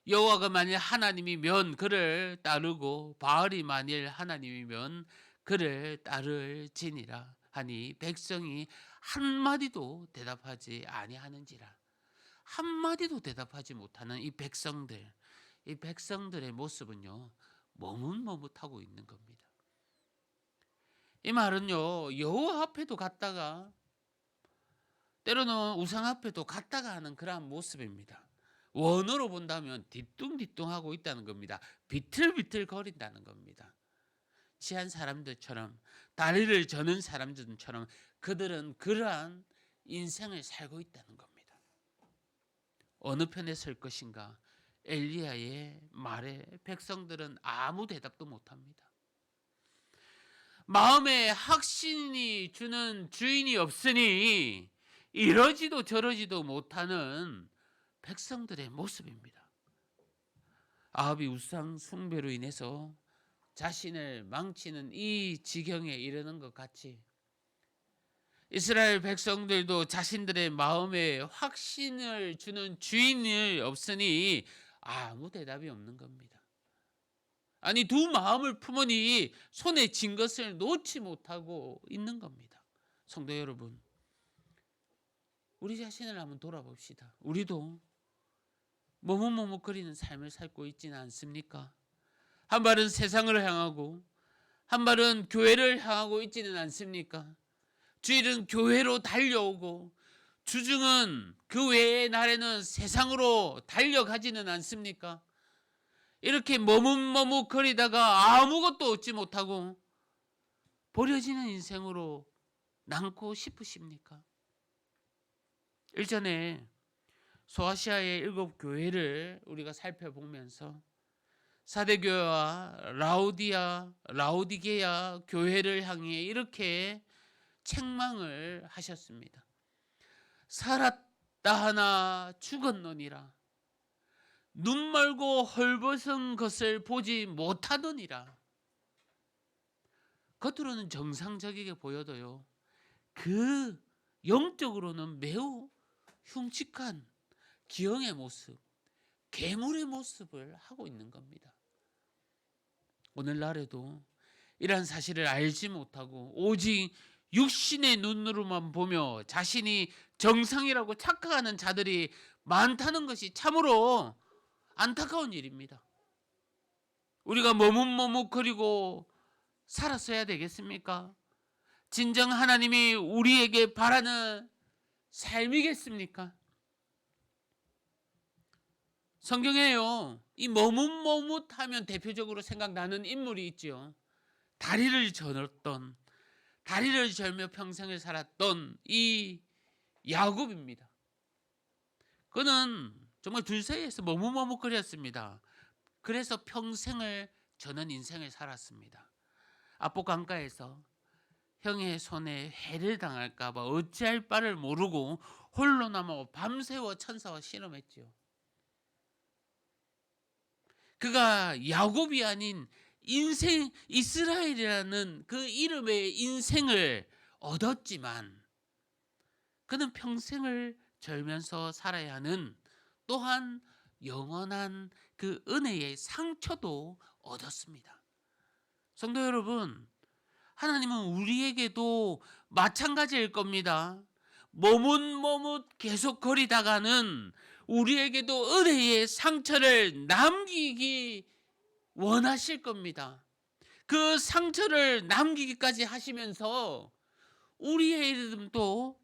여호와가 만일 하나님이면 그를 따르고 바알이 만일 하나님이면 그를 따를지니라 하니 백성이 한마디도 대답하지 아니하는지라. 한마디도 대답하지 못하는 이 백성들의 모습은요, 머뭇머뭇하고 있는 겁니다. 이 말은요, 여호와 앞에도 갔다가 때로는 우상 앞에도 갔다가 하는 그러한 모습입니다. 원어로 본다면 뒤뚱뒤뚱하고 있다는 겁니다. 비틀비틀 거린다는 겁니다. 취한 사람들처럼, 다리를 저는 사람들처럼 그들은 그러한 인생을 살고 있다는 겁니다. 어느 편에 설 것인가? 엘리야의 말에 백성들은 아무 대답도 못합니다. 마음에 확신이 주는 주인이 없으니 이러지도 저러지도 못하는 백성들의 모습입니다. 아합이 우상 숭배로 인해서 자신을 망치는 이 지경에 이르는 것 같이 이스라엘 백성들도 자신들의 마음에 확신을 주는 주인이 없으니 아무 대답이 없는 겁니다. 아니, 두 마음을 품으니 손에 쥔 것을 놓지 못하고 있는 겁니다. 성도 여러분, 우리 자신을 한번 돌아봅시다. 우리도 머뭇머뭇거리는 삶을 살고 있지는 않습니까? 한 발은 세상을 향하고 한 발은 교회를 향하고 있지는 않습니까? 주일은 교회로 달려오고 주중은 그 외의 날에는 세상으로 달려가지는 않습니까? 이렇게 머뭇머뭇거리다가 아무것도 얻지 못하고 버려지는 인생으로 남고 싶으십니까? 일전에 소아시아의 7 교회를 우리가 살펴보면서 사대교회와 라오디게아 교회를 향해 이렇게 책망을 하셨습니다. 살았다 하나 죽었느니라. 눈 멀고 헐벗은 것을 보지 못하더니라. 겉으로는 정상적이게 보여도요, 그 영적으로는 매우 흉측한 기형의 모습, 괴물의 모습을 하고 있는 겁니다. 오늘날에도 이러한 사실을 알지 못하고 오직 육신의 눈으로만 보며 자신이 정상이라고 착각하는 자들이 많다는 것이 참으로 안타까운 일입니다. 우리가 머뭇머뭇거리고 살았어야 되겠습니까? 진정 하나님이 우리에게 바라는 삶이겠습니까? 성경에요, 이 머뭇머뭇하면 대표적으로 생각나는 인물이 있죠. 다리를 절며 평생을 살았던 이 야곱입니다. 그는 정말 둘 사이에서 머뭇머뭇거렸습니다. 그래서 평생을 저는 인생을 살았습니다. 아포 강가에서 형의 손에 해를 당할까 봐 어찌할 바를 모르고 홀로 남아 밤새워 천사와 씨름했지요. 그가 야곱이 아닌 인생 이스라엘이라는 그 이름의 인생을 얻었지만 그는 평생을 절면서 살아야 하는 또한 영원한 그 은혜의 상처도 얻었습니다. 성도 여러분, 하나님은 우리에게도 마찬가지일 겁니다. 머뭇머뭇 계속 거리다가는 우리에게도 은혜의 상처를 남기기 원하실 겁니다. 그 상처를 남기기까지 하시면서 우리의 이름도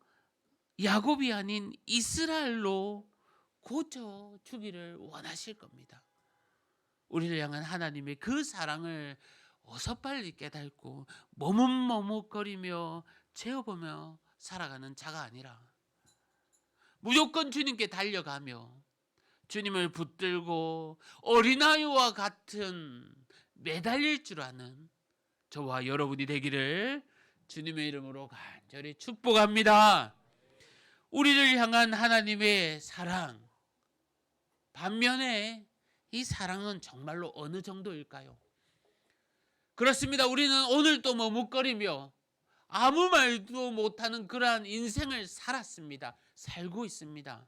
야곱이 아닌 이스라엘로 고쳐주기를 원하실 겁니다. 우리를 향한 하나님의 그 사랑을 어서 빨리 깨닫고 머뭇머뭇거리며 재어보며 살아가는 자가 아니라 무조건 주님께 달려가며 주님을 붙들고 어린아이와 같은 매달릴 줄 아는 저와 여러분이 되기를 주님의 이름으로 간절히 축복합니다. 우리를 향한 하나님의 사랑, 반면에 이 사랑은 정말로 어느 정도일까요? 그렇습니다. 우리는 오늘도 머뭇거리며 아무 말도 못하는 그러한 인생을 살고 있습니다.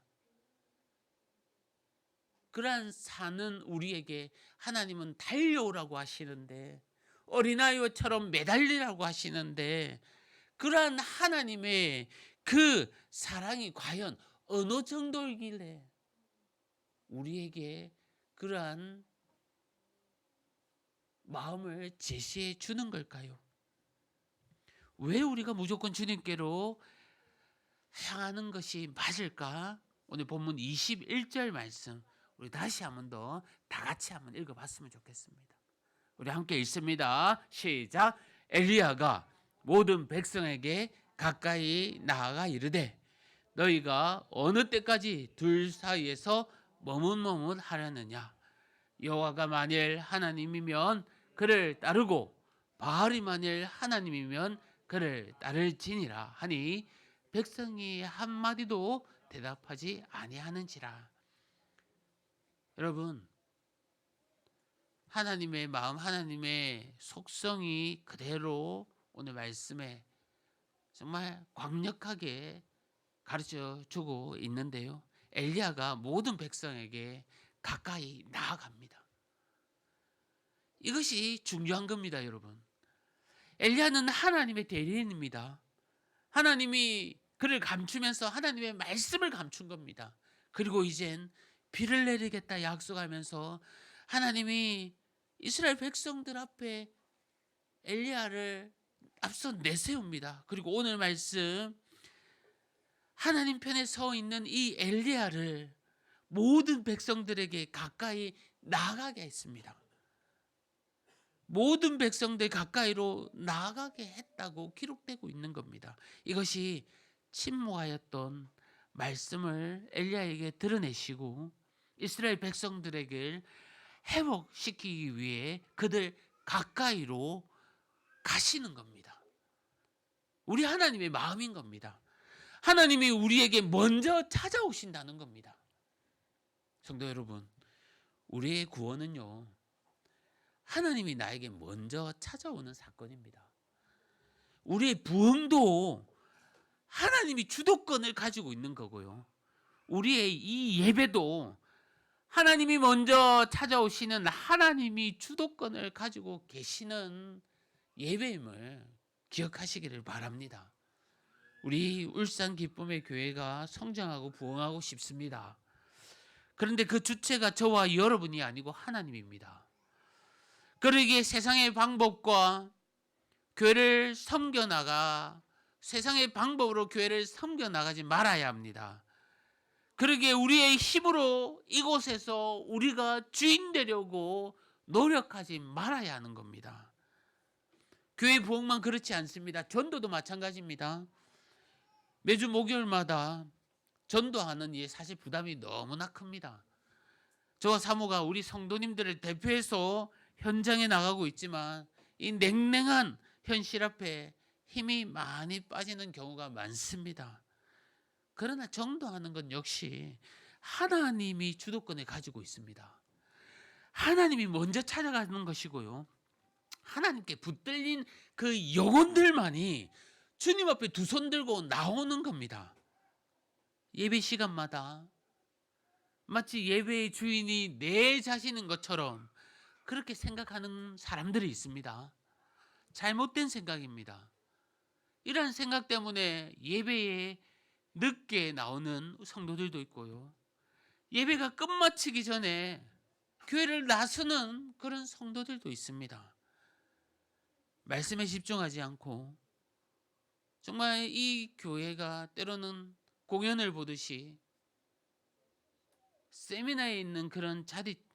그러한 사는 우리에게 하나님은 달려오라고 하시는데, 어린아이처럼 매달리라고 하시는데, 그러한 하나님의 그 사랑이 과연 어느 정도이길래 우리에게 그러한 마음을 제시해 주는 걸까요? 왜 우리가 무조건 주님께로 향하는 것이 맞을까? 오늘 본문 21절 말씀 우리 다시 한번 더 다 같이 한번 읽어봤으면 좋겠습니다. 우리 함께 읽습니다. 시작. 엘리야가 모든 백성에게 가까이 나아가 이르되 너희가 어느 때까지 둘 사이에서 머뭇머뭇하려느냐? 여호와가 만일 하나님이면 그를 따르고 바알이 만일 하나님이면 그를 따를지니라 하니 백성이 한마디도 대답하지 아니하는지라. 여러분, 하나님의 마음, 하나님의 속성이 그대로 오늘 말씀에 정말 강력하게 가르쳐 주고 있는데요. 엘리야가 모든 백성에게 가까이 나아갑니다. 이것이 중요한 겁니다, 여러분. 엘리야는 하나님의 대리인입니다. 하나님이 그를 감추면서 하나님의 말씀을 감춘 겁니다. 그리고 이젠 비를 내리겠다 약속하면서 하나님이 이스라엘 백성들 앞에 엘리야를 앞서 내세웁니다. 그리고 오늘 말씀 하나님 편에 서 있는 이 엘리야를 모든 백성들에게 가까이 나가게 했습니다. 모든 백성들 가까이로 나가게 했다고 기록되고 있는 겁니다. 이것이 침묵하였던 말씀을 엘리야에게 드러내시고 이스라엘 백성들에게 회복시키기 위해 그들 가까이로 가시는 겁니다. 우리 하나님의 마음인 겁니다. 하나님이 우리에게 먼저 찾아오신다는 겁니다. 성도 여러분, 우리의 구원은요, 하나님이 나에게 먼저 찾아오는 사건입니다. 우리의 부흥도 하나님이 주도권을 가지고 있는 거고요. 우리의 이 예배도 하나님이 먼저 찾아오시는, 하나님이 주도권을 가지고 계시는 예배임을 기억하시기를 바랍니다. 우리 울산 기쁨의 교회가 성장하고 부흥하고 싶습니다. 그런데 그 주체가 저와 여러분이 아니고 하나님입니다. 그러기에 세상의 방법과 교회를 섬겨나가, 세상의 방법으로 교회를 섬겨나가지 말아야 합니다. 그러기에 우리의 힘으로 이곳에서 우리가 주인 되려고 노력하지 말아야 하는 겁니다. 교회 부흥만 그렇지 않습니다. 전도도 마찬가지입니다. 매주 목요일마다 전도하는 일 사실 부담이 너무나 큽니다. 저와 사모가 우리 성도님들을 대표해서 현장에 나가고 있지만 이 냉랭한 현실 앞에 힘이 많이 빠지는 경우가 많습니다. 그러나 전도하는 건 역시 하나님이 주도권을 가지고 있습니다. 하나님이 먼저 찾아가는 것이고요. 하나님께 붙들린 그 영혼들만이 주님 앞에 두 손 들고 나오는 겁니다. 예배 시간마다 마치 예배의 주인이 내 자신인 것처럼 그렇게 생각하는 사람들이 있습니다. 잘못된 생각입니다. 이러한 생각 때문에 예배에 늦게 나오는 성도들도 있고요. 예배가 끝마치기 전에 교회를 나서는 그런 성도들도 있습니다. 말씀에 집중하지 않고 정말 이 교회가 때로는 공연을 보듯이 세미나에 있는 그런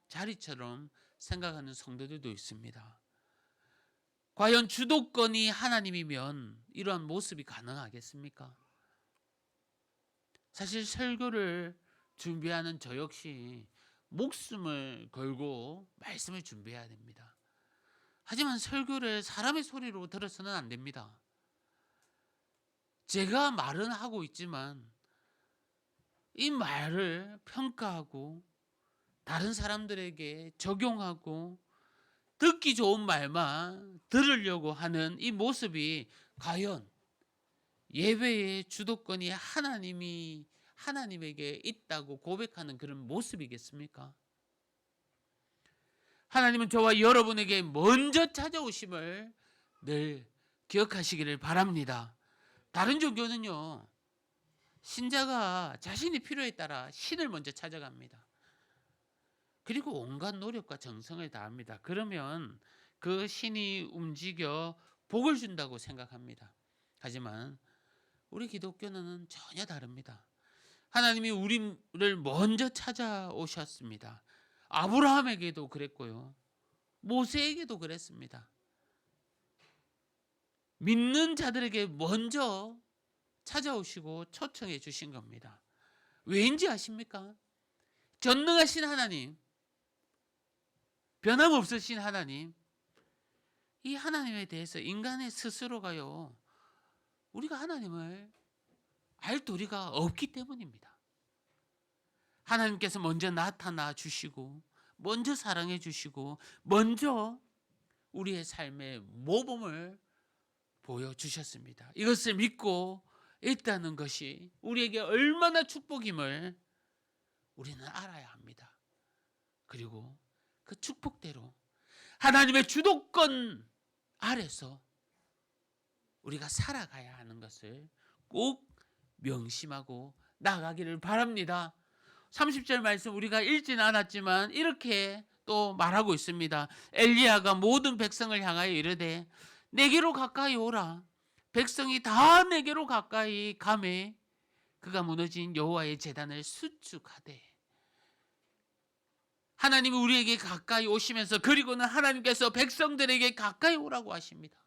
자리처럼 생각하는 성도들도 있습니다. 과연 주도권이 하나님이면 이러한 모습이 가능하겠습니까? 사실 설교를 준비하는 저 역시 목숨을 걸고 말씀을 준비해야 됩니다. 하지만 설교를 사람의 소리로 들어서는 안 됩니다. 제가 말은 하고 있지만 이 말을 평가하고 다른 사람들에게 적용하고 듣기 좋은 말만 들으려고 하는 이 모습이 과연 예배의 주도권이 하나님에게 있다고 고백하는 그런 모습이겠습니까? 하나님은 저와 여러분에게 먼저 찾아오심을 늘 기억하시기를 바랍니다. 다른 종교는요, 신자가 자신의 필요에 따라 신을 먼저 찾아갑니다. 그리고 온갖 노력과 정성을 다합니다. 그러면 그 신이 움직여 복을 준다고 생각합니다. 하지만 우리 기독교는 전혀 다릅니다. 하나님이 우리를 먼저 찾아오셨습니다. 아브라함에게도 그랬고요. 모세에게도 그랬습니다. 믿는 자들에게 먼저 찾아오시고 초청해 주신 겁니다. 왜인지 아십니까? 전능하신 하나님, 변함없으신 하나님, 이 하나님에 대해서 인간의 스스로가요, 우리가 하나님을 알 도리가 없기 때문입니다. 하나님께서 먼저 나타나 주시고 먼저 사랑해 주시고 먼저 우리의 삶의 모범을 보여주셨습니다. 이것을 믿고 있다는 것이 우리에게 얼마나 축복임을 우리는 알아야 합니다. 그리고 그 축복대로 하나님의 주도권 아래서 우리가 살아가야 하는 것을 꼭 명심하고 나가기를 바랍니다. 30절 말씀 우리가 읽지는 않았지만 이렇게 또 말하고 있습니다. 엘리야가 모든 백성을 향하여 이르되 내게로 가까이 오라. 백성이 다 내게로 가까이 가매 그가 무너진 여호와의 제단을 수축하되, 하나님이 우리에게 가까이 오시면서, 그리고는 하나님께서 백성들에게 가까이 오라고 하십니다.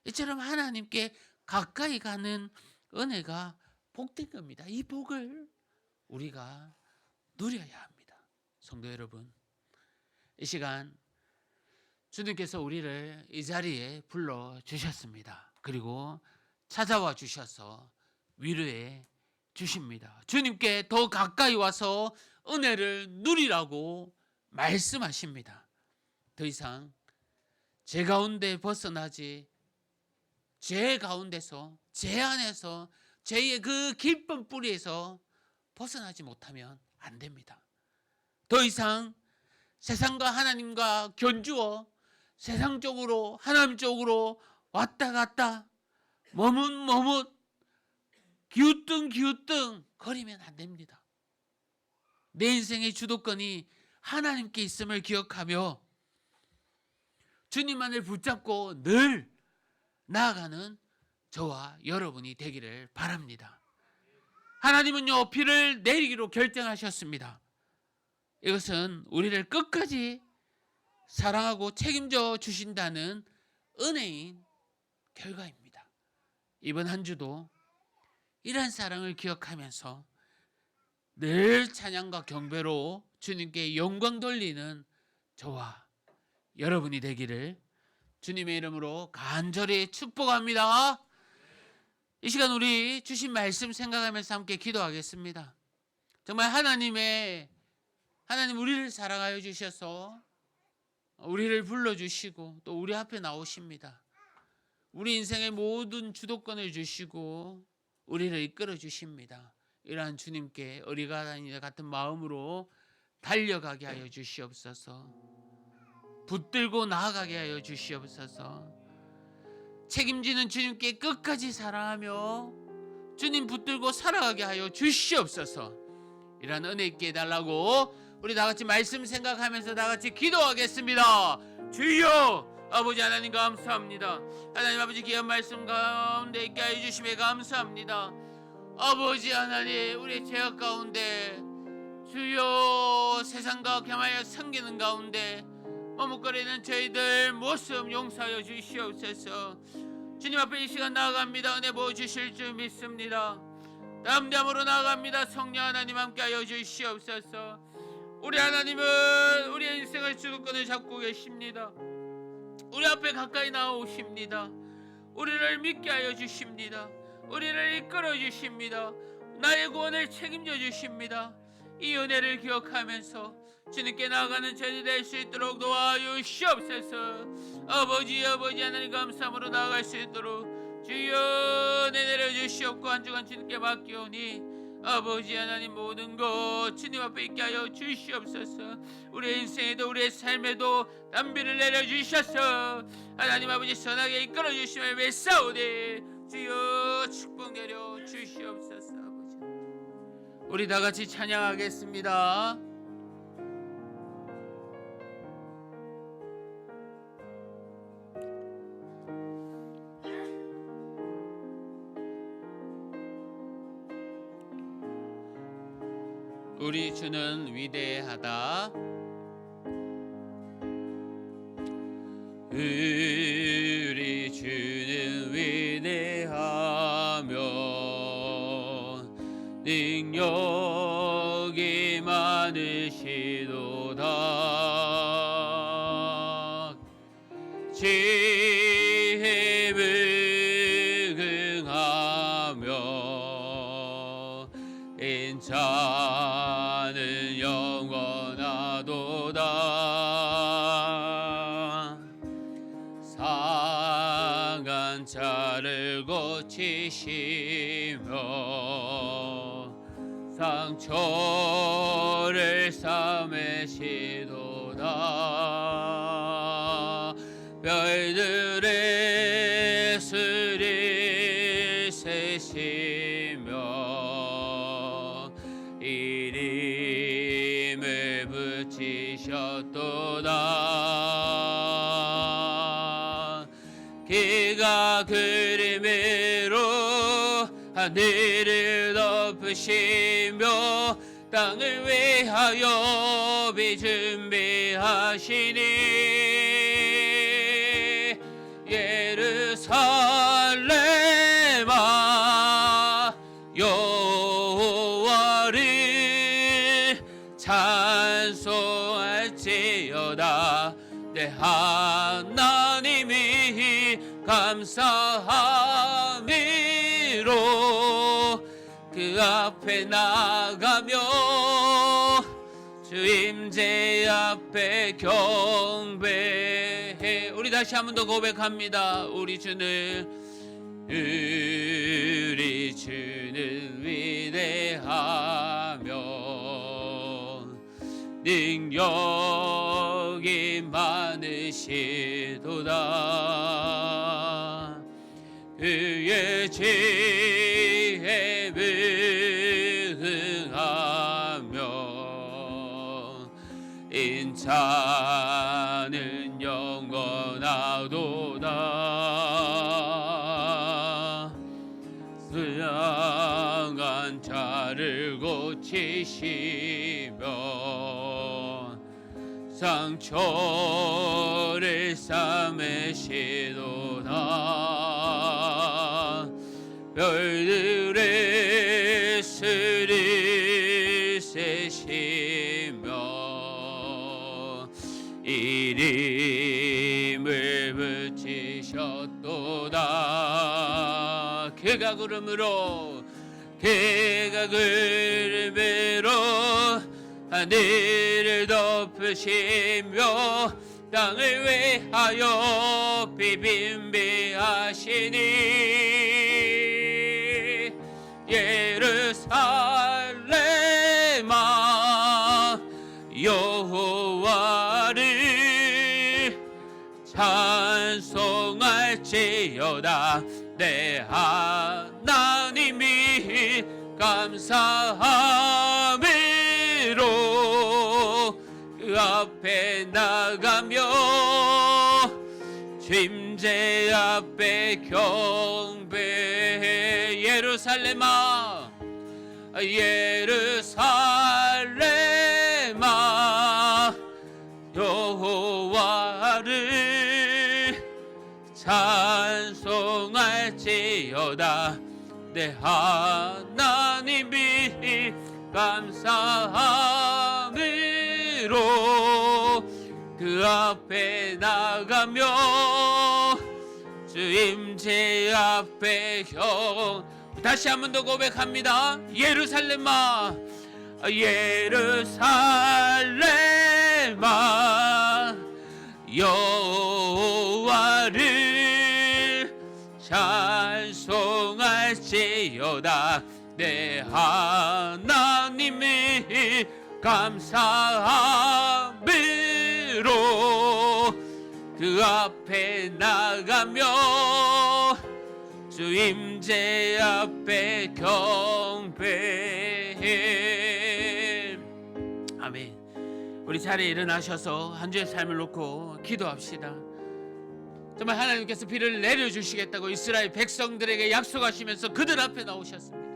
이처럼 하나님께 가까이 가는 은혜가 복된 겁니다. 이 복을 우리가 누려야 합니다. 성도 여러분, 이 시간 주님께서 우리를 이 자리에 불러주셨습니다. 그리고 찾아와 주셔서 위로해 주십니다. 주님께 더 가까이 와서 은혜를 누리라고 말씀하십니다. 더 이상 제 가운데 벗어나지, 제 가운데서, 제 안에서, 죄의 그 깊은 뿌리에서 벗어나지 못하면 안 됩니다. 더 이상 세상과 하나님과 견주어 세상 쪽으로, 하나님 쪽으로 왔다 갔다 머뭇머뭇 기우뚱기우뚱 거리면 안 됩니다. 내 인생의 주도권이 하나님께 있음을 기억하며 주님만을 붙잡고 늘 나아가는 저와 여러분이 되기를 바랍니다. 하나님은요, 비를 내리기로 결정하셨습니다. 이것은 우리를 끝까지 사랑하고 책임져 주신다는 은혜인 결과입니다. 이번 한 주도 이러한 사랑을 기억하면서 늘 찬양과 경배로 주님께 영광 돌리는 저와 여러분이 되기를 주님의 이름으로 간절히 축복합니다. 이 시간 우리 주신 말씀 생각하면서 함께 기도하겠습니다. 정말 하나님 우리를 사랑하여 주셔서 우리를 불러주시고 또 우리 앞에 나오십니다. 우리 인생의 모든 주도권을 주시고 우리를 이끌어 주십니다. 이러한 주님께 어리가다니와 같은 마음으로 달려가게 하여 주시옵소서. 붙들고 나아가게 하여 주시옵소서. 책임지는 주님께 끝까지 사랑하며 주님 붙들고 살아가게 하여 주시옵소서. 이러한 은혜 있게 해달라고 우리 다같이 말씀 생각하면서 다같이 기도하겠습니다. 주여, 아버지 하나님 감사합니다. 하나님 아버지 귀한 말씀 가운데 있게 하여 주심에 감사합니다. 아버지 하나님, 우리 죄악 가운데 주여 세상과 겸하여 섬기는 가운데 머뭇거리는 저희들 모습 용서하여 주시옵소서. 주님 앞에 이 시간 나아갑니다. 은혜 부어주실 줄 믿습니다. 담대함으로 나아갑니다. 성령 하나님 함께하여 주시옵소서. 우리 하나님은 우리의 인생을 주도권을 잡고 계십니다. 우리 앞에 가까이 나오십니다. 우리를 믿게 하여 주십니다. 우리를 이끌어 주십니다. 나의 구원을 책임져 주십니다. 이 은혜를 기억하면서 주님께 나아가는 저희 될 수 있도록 도와주시옵소서. 아버지 하나님 감사함으로 나아갈 수 있도록 주여 내려 주시옵고 한 주간 주님께 맡기오니 아버지 하나님 모든 것 주님 앞에 있게 하여 주시옵소서. 우리의 인생에도 우리의 삶에도 담비를 내려 주셔서 하나님 아버지 선하게 이끌어 주시며 외사오되 주여 축복 내려 주시옵소서. 아버지, 우리 다 같이 찬양하겠습니다. 우리 주는 위대하다. 우리 주는 위대하며 능력이 많으시도다. 지혜 무궁하며 인자는 영원하도다. 상한 자를 고치시며 상처를 싸매시도다. 별들의 수를 세시며 이름을 붙이셨도다. 그가 그림으로 하늘을 덮으시며 땅을 위하여 비 준비하시니 예루살렘아 여호와를 찬송할지어다. 내 하나님이 감사함으로 그 앞에 나가며 주 임재 앞에 경배해. 우리 다시 한 번 더 고백합니다. 우리 주는 위대하며 능력이 많으시도다. 그의 지혜에 응하며 인자는 영원하도다. 수양한 자를 고치시며 상처를 싸매시도다. 별들의 수를 세시며 이름을 붙이셨도다. 그가 구름으로 하늘을 덮으시며 땅을 위하여 비빔비하시니 예루살렘아 여호와를 찬송할지어다. 내 하나님이 감사함으로 그 앞에 나가며 임재 앞에 경배해. 예루살렘아 예루살렘아 여호와를 찬송할지어다. 내 하나님이 감사함으로 그 앞에 나가며 주 임재 앞에 다시 한 번 더 고백합니다. 예루살렘아 예루살렘아 여호와를 찬송할지어다. 내 하나님이 감사함으로 그 앞에 나가며 주 임재 앞에 경배해. 아멘. 우리 자리에 일어나셔서 한 주의 삶을 놓고 기도합시다. 정말 하나님께서 비를 내려주시겠다고 이스라엘 백성들에게 약속하시면서 그들 앞에 나오셨습니다.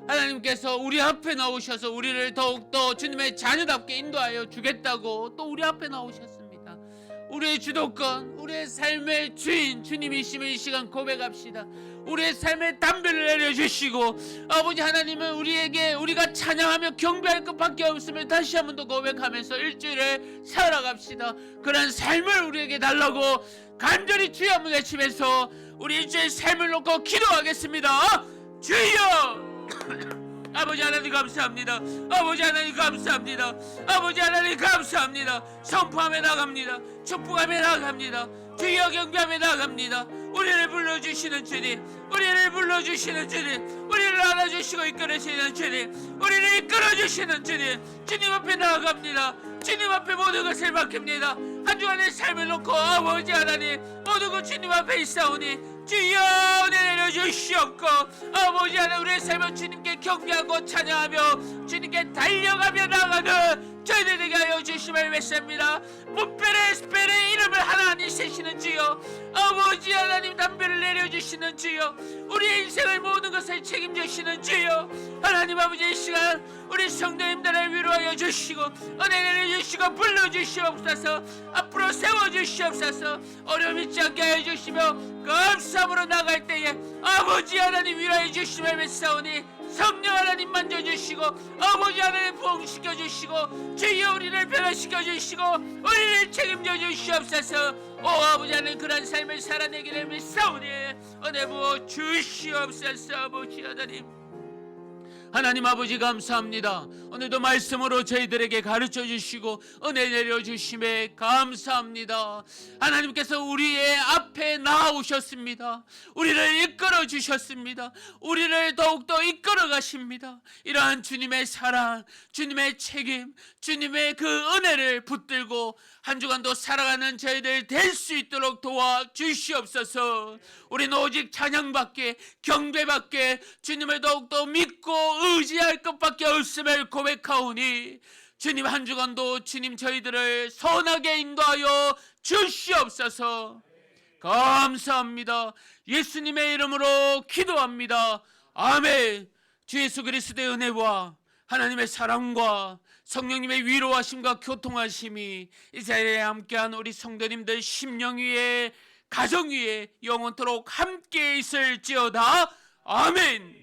하나님께서 우리 앞에 나오셔서 우리를 더욱더 주님의 자녀답게 인도하여 주겠다고 또 우리 앞에 나오셨습니다. 우리의 주도권, 우리의 삶의 주인 주님이심을 이 시간 고백합시다. 우리의 삶의 담배를 내려주시고 아버지 하나님은 우리에게 우리가 찬양하며 경배할 것밖에 없으면 다시 한 번 더 고백하면서 일주일을 살아갑시다. 그런 삶을 우리에게 달라고 간절히 주여 한번 외치면서 우리 일주일 삶을 놓고 기도하겠습니다. 주여 아버지 하나님 감사합니다. 아버지 하나님 감사합니다. 아버지 하나님 감사합니다. 선포하며 나갑니다. 축복하며 나갑니다. 주여 경배하며 나갑니다. 우리를 불러주시는 주님, 우리를 불러주시는 주님, 우리를 안아주시고 이끌어주시는 주님, 우리를 이끌어주시는 주님, 주님 앞에 나아갑니다. 주님 앞에 모든 것을 맡깁니다. 한 주간의 삶을 놓고 아버지 하나님 모든 것 주님 앞에 있사오니 주여 은혜 내려주시옵고 아버지 하나님 우리의 삶을 주님께 경배하고 찬양하며 주님께 달려가며 나가는 저희들 되게 하여 주심을 외칩니다. 무페레스페레 이름을 하나님 세시는 주여, 아버지 하나님 담배를 내려주시는 주여, 우리의 인생을 모든 것을 책임지시는 주여, 하나님 아버지 이 시간 우리 성도님들을 위로하여 주시고 은혜 내려주시고 불러주시옵소서. 앞으로 세워주시옵소서. 어려움 있지 않게 하여 주시며 감사함으로 나갈 때에 아버지 하나님 위로해 주심을 외사오니 성령 하나님 만져주시고 아버지 하나님 부흥시켜 주시고 주여 우리를 변화시켜 주시고 우리를 책임져 주시옵소서. 오 아버지 하나님 그런 삶을 살아내기를 믿사오니 은혜 부어 주시옵소서. 아버지 하나님, 하나님 아버지 감사합니다. 오늘도 말씀으로 저희들에게 가르쳐 주시고 은혜 내려주심에 감사합니다. 하나님께서 우리의 앞에 나오셨습니다. 우리를 이끌어 주셨습니다. 우리를 더욱더 이끌어 가십니다. 이러한 주님의 사랑, 주님의 책임, 주님의 그 은혜를 붙들고 한 주간도 살아가는 저희들 될 수 있도록 도와주시옵소서. 우리는 오직 찬양밖에 경배밖에 주님을 더욱더 믿고 의지할 것밖에 없음을 고백하오니 주님 한 주간도 주님 저희들을 선하게 인도하여 주시옵소서. 감사합니다. 예수님의 이름으로 기도합니다. 아멘. 주 예수 그리스도의 은혜와 하나님의 사랑과 성령님의 위로하심과 교통하심이 이 자리에 함께한 우리 성도님들 심령 위에 가정 위에 영원토록 함께 있을지어다. 아멘.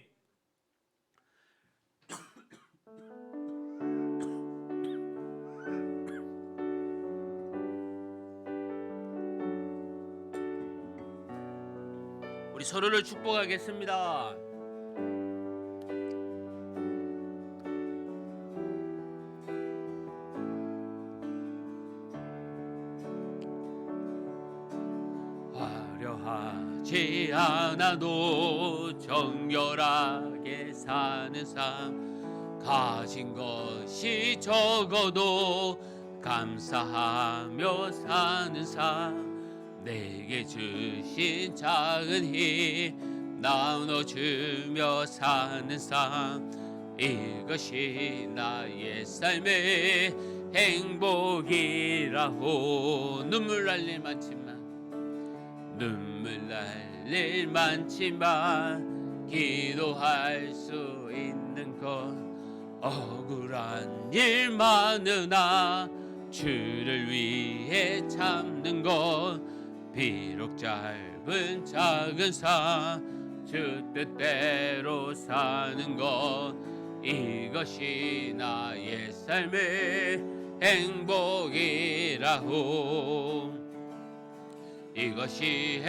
우리 서로를 축복하겠습니다. 화려하지 않아도 정결하게 사는 삶, 가진 것이 적어도 감사하며 사는 삶, 내게 주신 작은 힘 나눠주며 사는 삶, 이것이 나의 삶의 행복이라고. 눈물 날 일 많지만 눈물 날 일 많지만 기도할 수 있는 것, 억울한 일 많으나 주를 위해 참는 것, 비록 짧은 작은 삶 주 뜻대로 사는 것, 이것이 나의 삶의 행복이라고. 이것이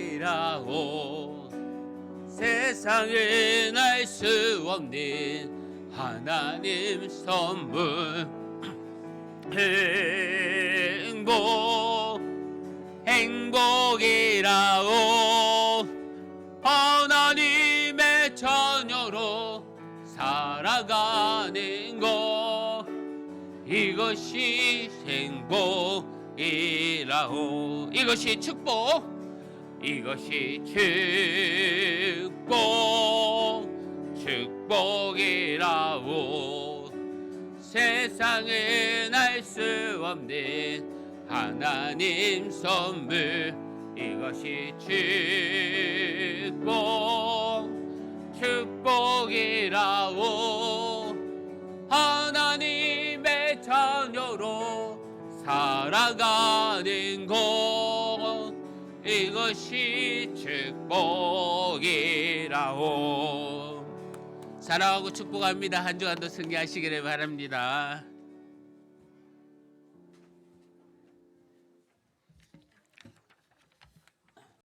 행복이라고. 세상은 알 수 없는 하나님 선물, 행복이라고. 하나님의 자녀로 살아가는 것, 이것이 행복이라고. 이것이 축복, 이것이 축복이라고. 세상은 알 수 없는 하나님 선물, 이것이 축복이라고. 하나님의 자녀로 살아가는 것, 이것이 축복이라고. 사랑하고 축복합니다. 한 주간도 승리하시기를 바랍니다.